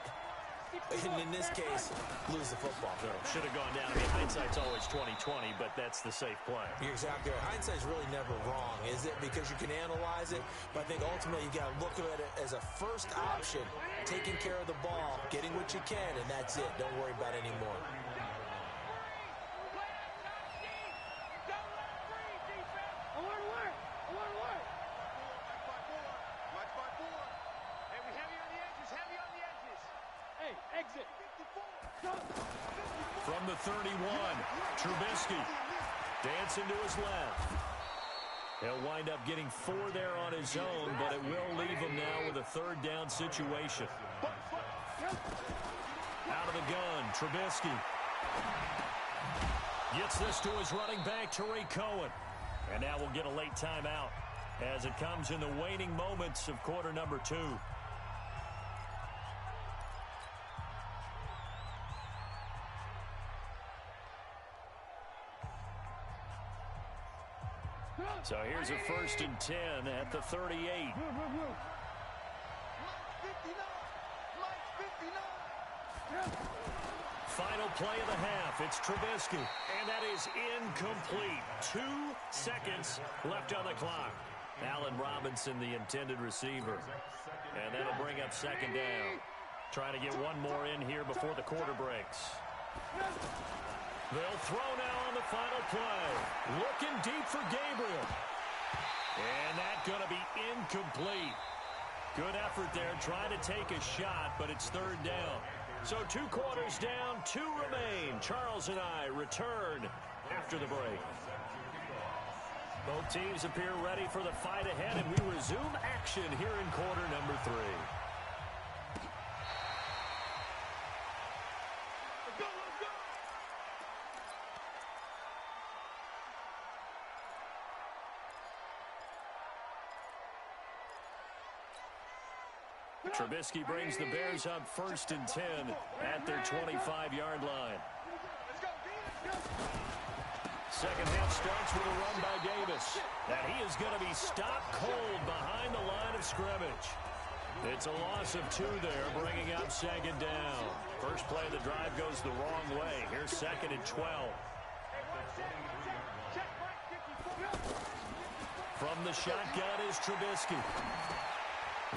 And in this case, lose the football. So should have gone down. I mean, hindsight's always 20/20, but that's the safe play. You're exactly right. Hindsight's really never wrong, is it? Because you can analyze it, but I think ultimately you got to look at it as a first option, taking care of the ball, getting what you can, and that's it. Don't worry about it anymore. From the 31, Trubisky dancing to his left. He'll wind up getting 4 there on his own, but it will leave him now with a 3rd down situation. Out of the gun, Trubisky gets this to his running back, Tariq Cohen. And now we'll get a late timeout as it comes in the waning moments of quarter number 2. So here's a 1st and 10 at the 38. Final play of the half. It's Trubisky. And that is incomplete. 2 seconds left on the clock. Allen Robinson, the intended receiver. And that'll bring up 2nd down. Trying to get one more in here before the quarter breaks. They'll throw now on the final play. Looking deep for Gabriel. And that's going to be incomplete. Good effort there, trying to take a shot, but it's 3rd down. So 2 quarters down, 2 remain. Charles and I return after the break. Both teams appear ready for the fight ahead, and we resume action here in quarter number 3. Trubisky brings the Bears up 1st and 10 at their 25-yard line. Second half starts with a run by Davis. And he is going to be stopped cold behind the line of scrimmage. It's a loss of 2 there, bringing up 2nd down. First play of the drive goes the wrong way. Here's 2nd and 12. From the shotgun is Trubisky.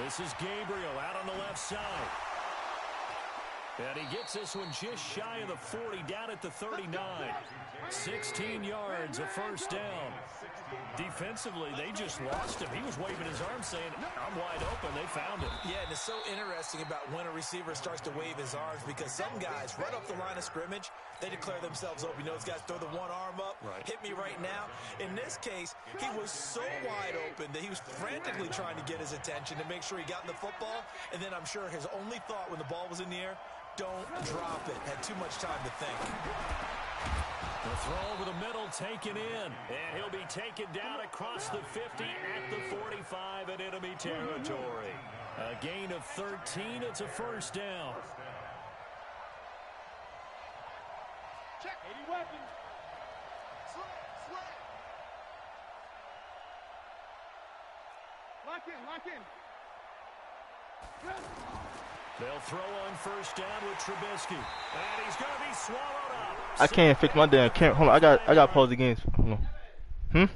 This is Gabriel out on the left side. And he gets this one just shy of the 40, down at the 39. 16 yards, a 1st down. Defensively, they just lost him. He was waving his arms saying, I'm wide open. They found him. Yeah, and it's so interesting about when a receiver starts to wave his arms, because some guys, right off the line of scrimmage, they declare themselves open. You know, those guys throw the one arm up, hit me right now. In this case, he was so wide open that he was frantically trying to get his attention to make sure he got in the football. And then I'm sure his only thought when the ball was in the air, don't drop it. Had too much time to think. The throw over the middle taken in. And he'll be taken down across the 50 at the 45 in enemy territory. A gain of 13. It's a 1st down. Check. 80 weapons. Lock in, lock in. They'll throw on 1st down with Trubisky. And he's going to be swallowed up. I can't fix my damn camera. Hold on, I got to pause the games. Hold on.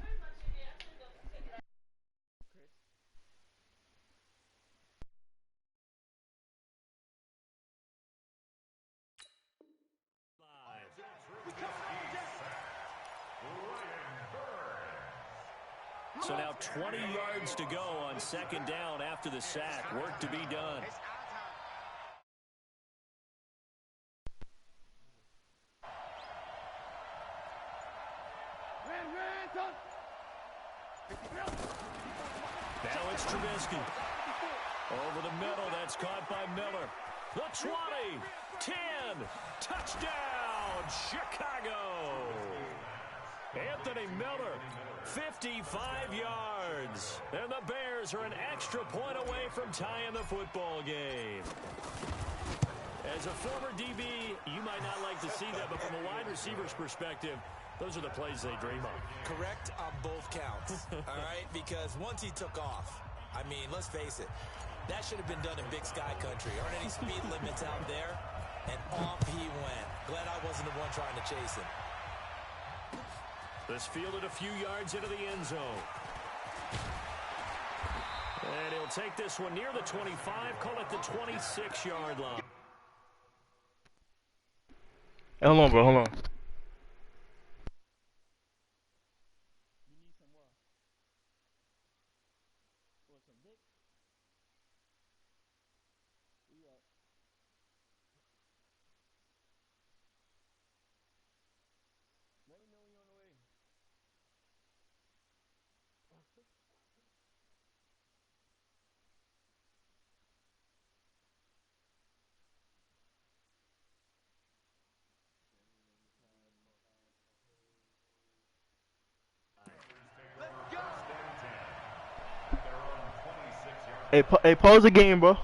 So now 20 yards to go on 2nd down after the sack. Work to be done. Now it's Trubisky. Over the middle, that's caught by Miller. The 20, 10, touchdown, Chicago. Anthony Miller, 55 yards. And the Bears are an extra point away from tying the football game. As a former DB, you might not like to see that, but from a wide receiver's perspective, those are the plays they dream of. Correct on both counts, all right? Because once he took off, I mean, let's face it, That should have been done in Big Sky country. Aren't any speed limits out there? And off he went. Glad I wasn't the one trying to chase him. This fielded a few yards into the end zone. And he'll take this one near the 25, call it the 26-yard line. Hey, hold on, bro, hold on. Hey, pause the game, bro.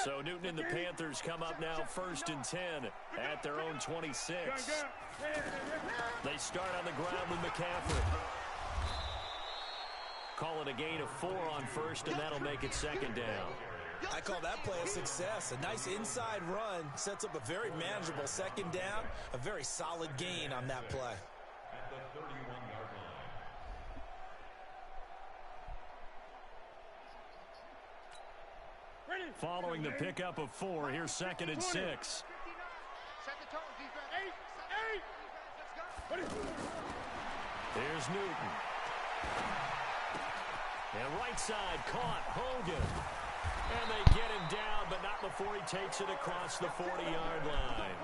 So Newton and the Panthers come up now 1st and 10 at their own 26. They start on the ground with McCaffrey. Call it a gain of 4 on first, and that'll make it 2nd down. I call that play a success. A nice inside run sets up a very manageable 2nd down. A very solid gain on that play. At the 31-yard line. Following the pickup of 4, here's 2nd and 6. Set the tone, defense. 8. Let's go. Here's Newton. And right side caught Hogan. And they get him down, but not before he takes it across the 40-yard line.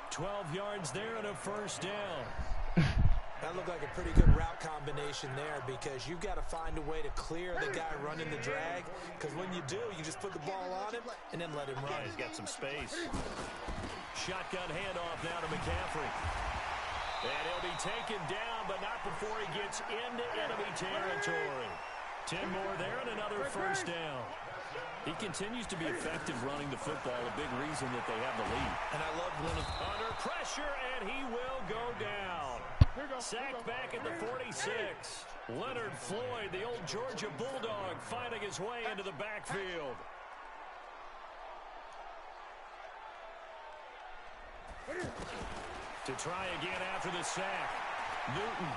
12 yards there and a 1st down. That looked like a pretty good route combination there because you've got to find a way to clear the guy running the drag, because when you do, you just put the ball on him and then let him run. Yeah, he's got some space. Shotgun handoff now to McCaffrey. And he'll be taken down, but not before he gets into enemy territory. 10 more there and another 1st down. He continues to be effective running the football, a big reason that they have the lead. And I love one of under pressure, and he will go down. Sacked back at the 46. Leonard Floyd, the old Georgia Bulldog, finding his way into the backfield. To try again after the sack. Newton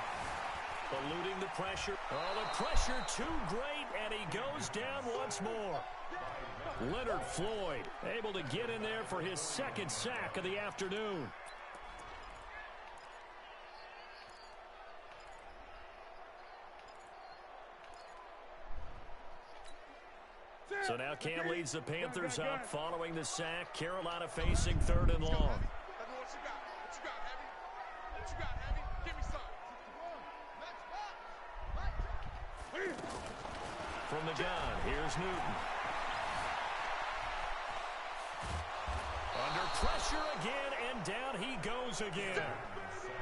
eluding the pressure. Oh, the pressure too great, and he goes down once more. Leonard Floyd able to get in there for his 2nd sack of the afternoon. So now Cam leads the Panthers up following the sack. Carolina facing 3rd and long. What you got? What you got, Heavy? What you got, Heavy? Give me some. From the gun, here's Newton. Under pressure again, and down he goes again.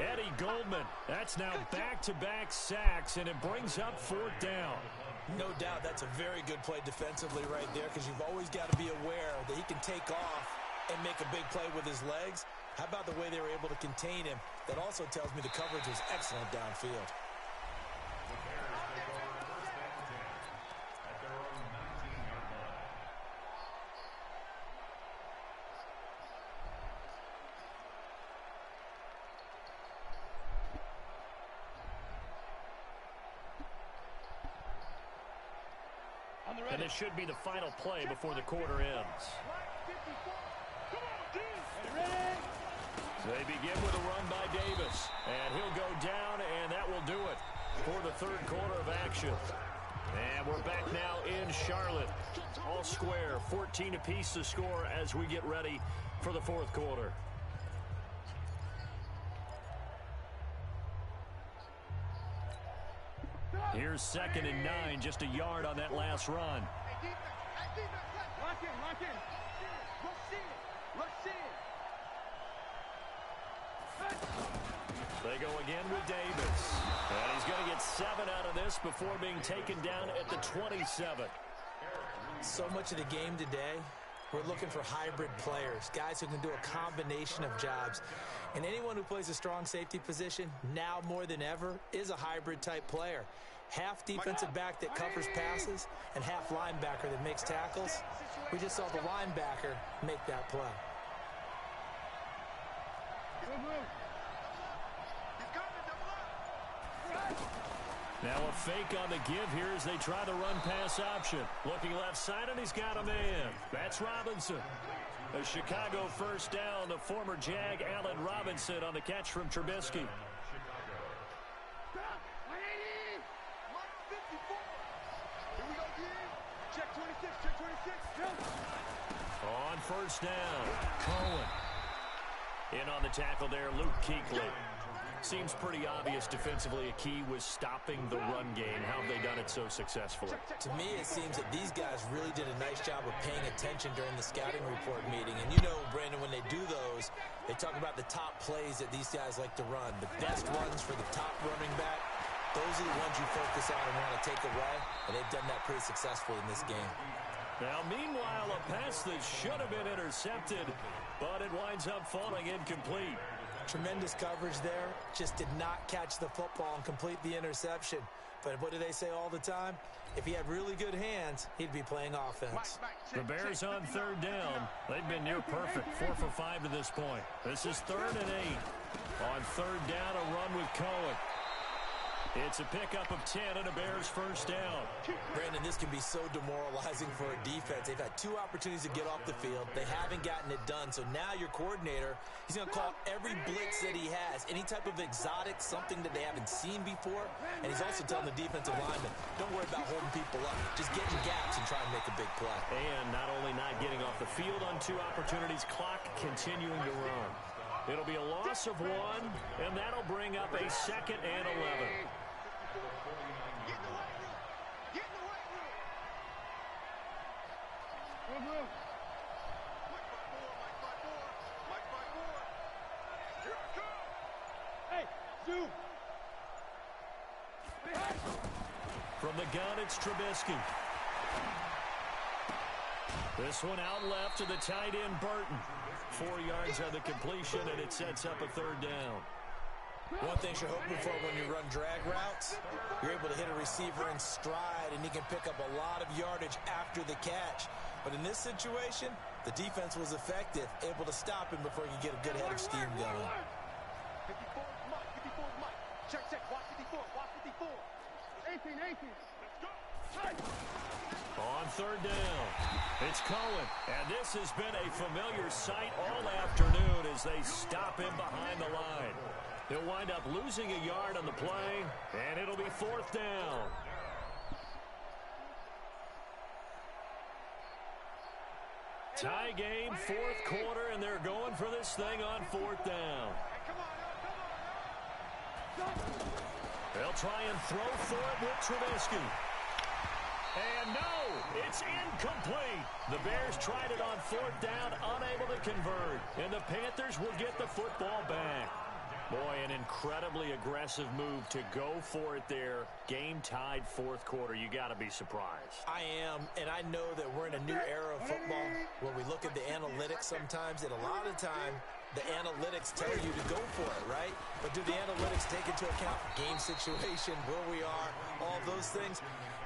Eddie Goldman, that's now back-to-back sacks, and it brings up 4th down. No doubt that's a very good play defensively right there, because you've always got to be aware that he can take off and make a big play with his legs. How about the way they were able to contain him? That also tells me the coverage was excellent downfield. The Bears take over 1st and 10 at their own 19-yard line. And this should be the final play before the quarter ends. So they begin with a run by Davis. And he'll go down, and that will do it for the 3rd quarter of action. And we're back now in Charlotte. All square, 14 apiece to score as we get ready for the fourth quarter. Here's 2nd and 9, just a yard on that last run. Lock in, lock in. Rush in, rush in. They go again with Davis. And he's going to get 7 out of this before being taken down at the 27. So much of the game today, we're looking for hybrid players, guys who can do a combination of jobs. And anyone who plays a strong safety position, now more than ever, is a hybrid type player. Half defensive back that covers passes and half linebacker that makes tackles. We just saw the linebacker make that play. Now a fake on the give here as they try the run-pass option. Looking left side, and he's got a man. That's Robinson. A Chicago first down. The former Jag, Allen Robinson, on the catch from Trubisky. Check 26, check 26. On first down, Cohen. In on the tackle there, Luke Kuechly. Seems pretty obvious defensively a key was stopping the run game. How have they done it so successfully? To me, it seems that these guys really did a nice job of paying attention during the scouting report meeting. And you know, Brandon, when they do those, they talk about the top plays that these guys like to run. The best runs for the top running back, those are the ones you focus on and want to take away. And they've done that pretty successfully in this game. Now, meanwhile, a pass that should have been intercepted, but it winds up falling incomplete. Tremendous coverage there. Just did not catch the football and complete the interception. But what do they say all the time? If he had really good hands, he'd be playing offense. The Bears on third down. They've been near perfect, 4 for 5 to this point. This is 3rd and 8. On third down, a run with Cohen. It's a pickup of 10 and a Bears first down. Brandon, this can be so demoralizing for a defense. They've had 2 opportunities to get off the field. They haven't gotten it done. So now your coordinator, he's going to call every blitz that he has, any type of exotic, something that they haven't seen before. And he's also telling the defensive lineman, don't worry about holding people up. Just get in gaps and try and make a big play. And not only not getting off the field on 2 opportunities, clock continuing to run. It'll be a loss of 1, and that'll bring up a 2nd and 11. Get in the weight room. Get in the weight room. Mike by 4, Mike by 4, Mike by 4. Here I come. Hey, zoom. From the gun, it's Trubisky. This one out left to the tight end, Burton. 4 yards on the completion, and it sets up a 3rd down. One thing you're hoping for when you run drag routes, you're able to hit a receiver in stride, and he can pick up a lot of yardage after the catch. But in this situation, the defense was effective, able to stop him before he could get a good head of steam going. 54 Mike, 54 Mike. Check, check, watch 54, watch 54. 18, 18. Let's go. Hey. On third down, it's Cohen. And this has been a familiar sight all afternoon as they stop him behind the line. He'll wind up losing a yard on the play, and it'll be 4th down. Tie game, 4th quarter, and they're going for this thing on 4th down. They'll try and throw for it with Trubisky. And no, it's incomplete. The Bears tried it on 4th down, unable to convert. And the Panthers will get the football back. Boy, an incredibly aggressive move to go for it there. Game tied 4th quarter. You got to be surprised. I am, and I know that we're in a new era of football where we look at the analytics sometimes, and a lot of the time, the analytics tell you to go for it, right? But do the analytics take into account game situation, where we are, all those things?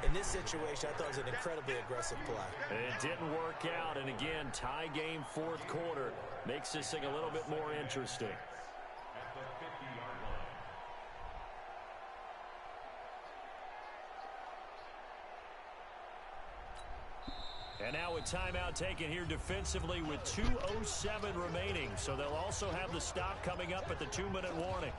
In this situation, I thought it was an incredibly aggressive play. It didn't work out, and again, tie game 4th quarter makes this thing a little bit more interesting. And now a timeout taken here defensively with 2:07 remaining. So they'll also have the stop coming up at the 2-minute warning.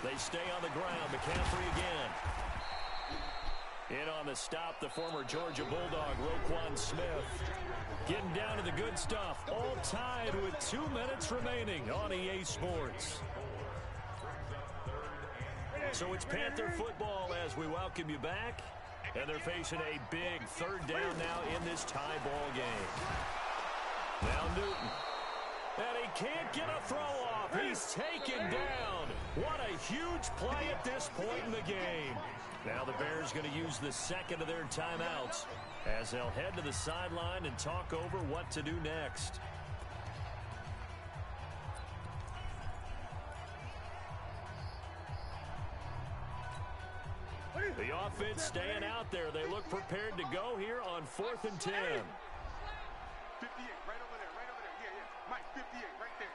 They stay on the ground. McCaffrey again. In on the stop, the former Georgia Bulldog, Roquan Smith. Getting down to the good stuff. All tied with 2 minutes remaining on EA Sports. So it's Panther football as we welcome you back. And they're facing a big third down now in this tie ball game. Now Newton. And he can't get a throw off. He's taken down. What a huge play at this point in the game. Now the Bears going to use the second of their timeouts as they'll head to the sideline and talk over what to do next. The offense staying out there. They look prepared to go here on 4th and 10. 58, right over there, right over there. Yeah, yeah. Mike, 58, right there.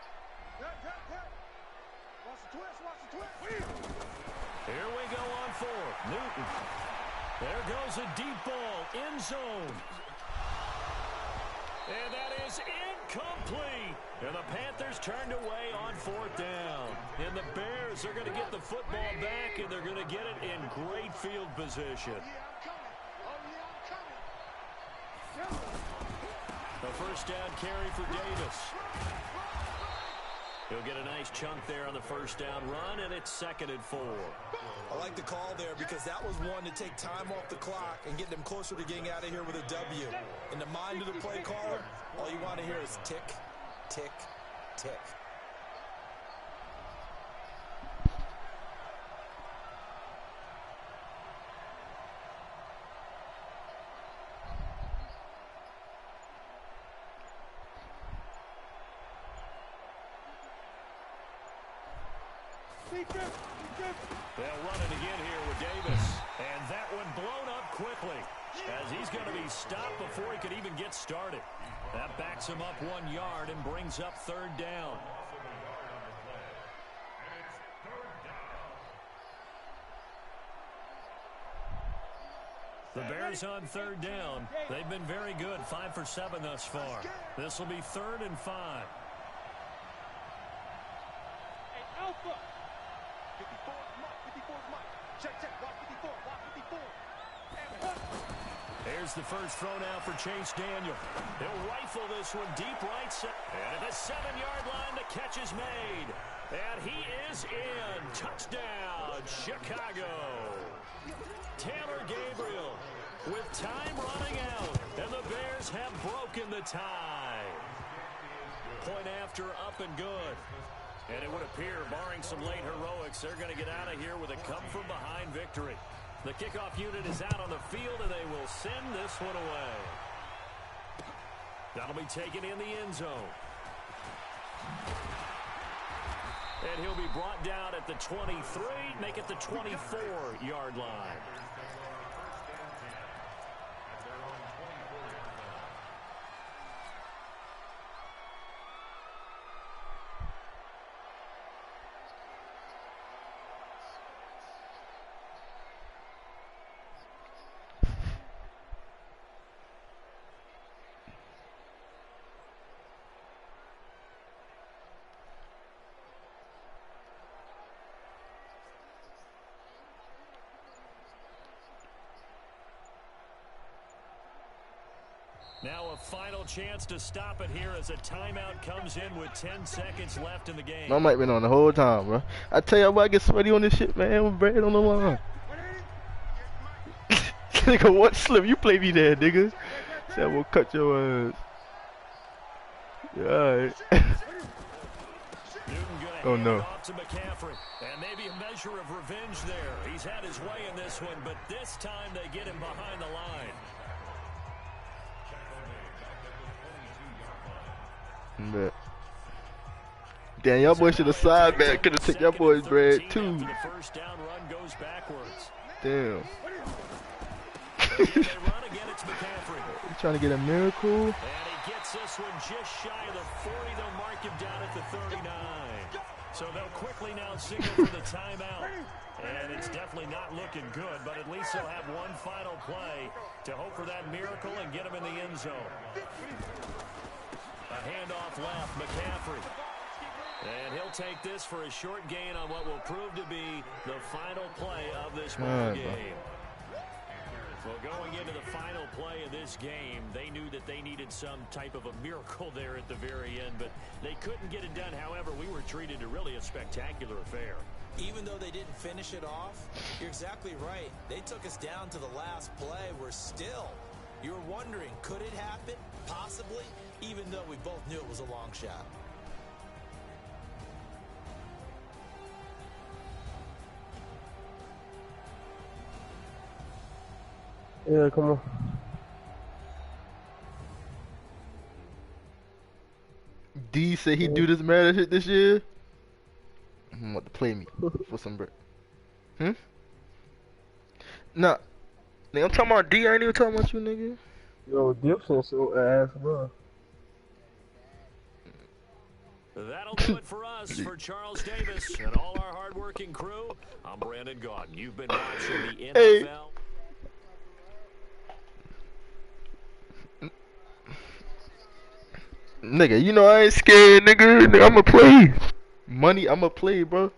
Watch the twist. Here we go on 4th. Newton. There goes a deep ball. End zone. And that is incomplete. And the Panthers turned away on 4th down. And the Bears are going to get the football back, and they're going to get it in great field position. A first down carry for Davis. He'll get a nice chunk there on the first down run, and it's 2nd and 4. I like the call there because that was one to take time off the clock and get them closer to getting out of here with a W. In the mind of the play caller, all you want to hear is tick, tick, tick. They'll run it again here with Davis. And that one blown up quickly as he's going to be stopped before he could even get started. That backs him up 1 yard and brings up 3rd down. The Bears on 3rd down. They've been very good, 5 for 7 thus far. This will be 3rd and 5. Alpha. 54 is Mike. Check, block 54, block 54. Here's the first throw now for Chase Daniel. He'll rifle this one deep right side. And at the 7-yard line, the catch is made. And he is in. Touchdown, Chicago. Taylor Gabriel with time running out. And the Bears have broken the tie. Point after, up and good. And it would appear, barring some late heroics, they're going to get out of here with a come-from-behind victory. The kickoff unit is out on the field, and they will send this one away. That'll be taken in the end zone. And he'll be brought down at the 23, make it the 24-yard line. Now a final chance to stop it here as a timeout comes in with 10 seconds left in the game. I might been on the whole time, bro. I tell you what, I get sweaty on this shit, man. With bread on the line. Nigga, what slip? You play me there, nigga. Said we'll cut your ass. Yeah, alright. Oh no. Off to McCaffrey. And maybe a measure of revenge there. He's had his way in this one, but this time they get him behind the line. Bet. Damn, y'all boys should have side back. Could have took y'all boys bread too. The first down run goes backwards. Damn. They run again, it's McCaffrey. You trying to get a miracle? And he gets this one just shy of the 40. They'll mark him down at the 39. So they'll quickly now signal for the timeout. And it's definitely not looking good, but at least they'll have one final play to hope for that miracle and get him in the end zone. handoff left, McCaffrey. And he'll take this for a short gain on what will prove to be the final play of this ball game. Well, going into the final play of this game, they knew that they needed some type of a miracle there at the very end, but they couldn't get it done. However, we were treated to really a spectacular affair. Even though they didn't finish it off, you're exactly right. They took us down to the last play. We're still, you're wondering, could it happen? Possibly, even though we both knew it was a long shot. Yeah, come on. D said he do this mad shit this year. I'm about to play me for some break. Nah, nigga, I'm talking about D. I ain't even talking about you, nigga. Yo, Gibson so ass, bro. That'll do it for us, for Charles Davis and all our hardworking crew. I'm Brandon Gaudin. You've been watching the NFL. Nigga, you know I ain't scared, nigga. Nigga, I'ma play. Money, I'ma play, bro.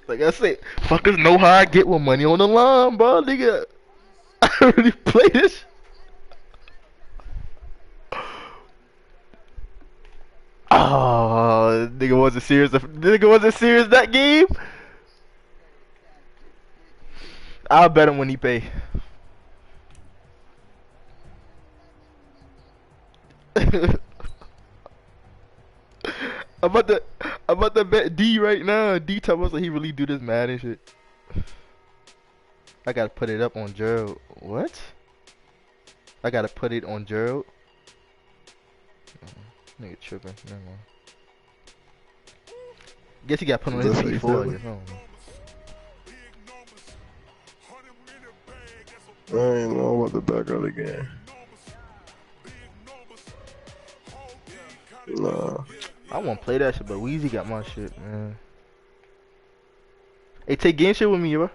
Like I said, fuckers know how I get with money on the line, bro. Nigga, I already play this. Oh, nigga wasn't serious. Nigga wasn't serious that game. I'll bet him when he pay. I'm about to bet D right now. D tell us that he really do this mad and shit. I gotta put it up on Gerald. What? I gotta put it on Gerald. Nigga tripping. Never mind. Guess he got put on his P4. I guess. I don't know. I ain't know about the back of the game. Nah. I wanna play that shit, but Weezy got my shit, man. Hey, take game shit with me, bro.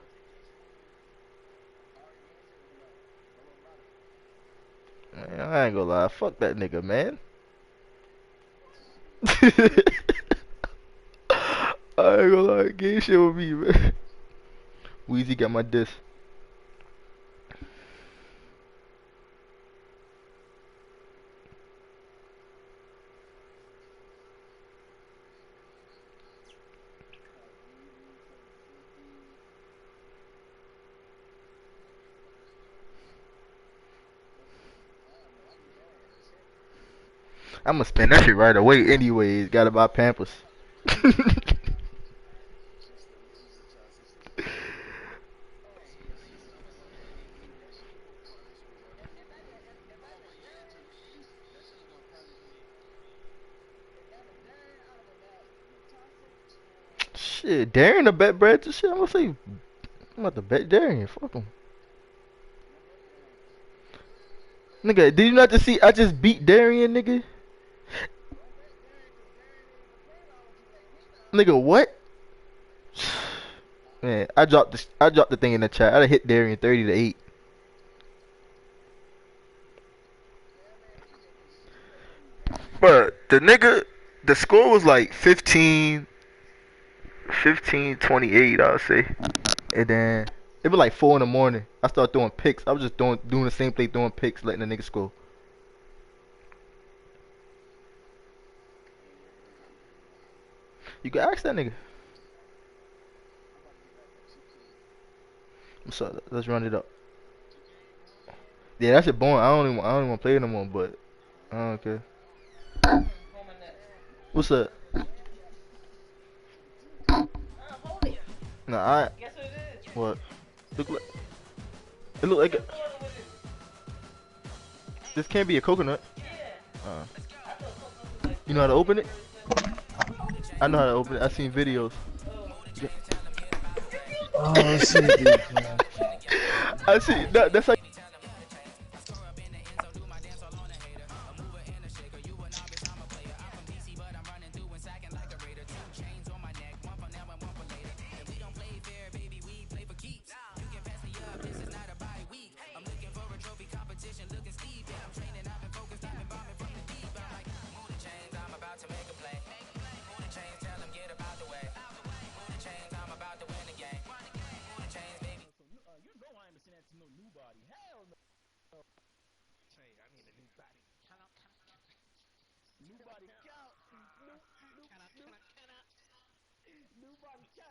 Man, I ain't gonna lie. Fuck that nigga, man. I ain't gonna lie. Game shit with me, man. Weezy got my disc. I'ma spend that shit right away anyways. Gotta buy Pampers. Shit, Darian to bet Brad to shit. I'm gonna say I'm about to bet Darian. Fuck him. Nigga, did you not just see I just beat Darian, nigga? Nigga, what? Man, I dropped the thing in the chat. I'd have hit Darian 30-8. But the score was like 15-28, I'll say. And then it was like 4 in the morning. I started throwing picks. I was just doing the same play, throwing picks, letting the nigga score. You can ask that nigga. So let's run it up. Yeah, that shit boring. I don't even want to play it no more. But I don't care. What's up? Nah, I. Guess what it is? What? It look like a, this can't be a coconut. You know how to open it? I know how to open it. I've seen videos. Oh, I see. I see. That's like. New body count. New body count.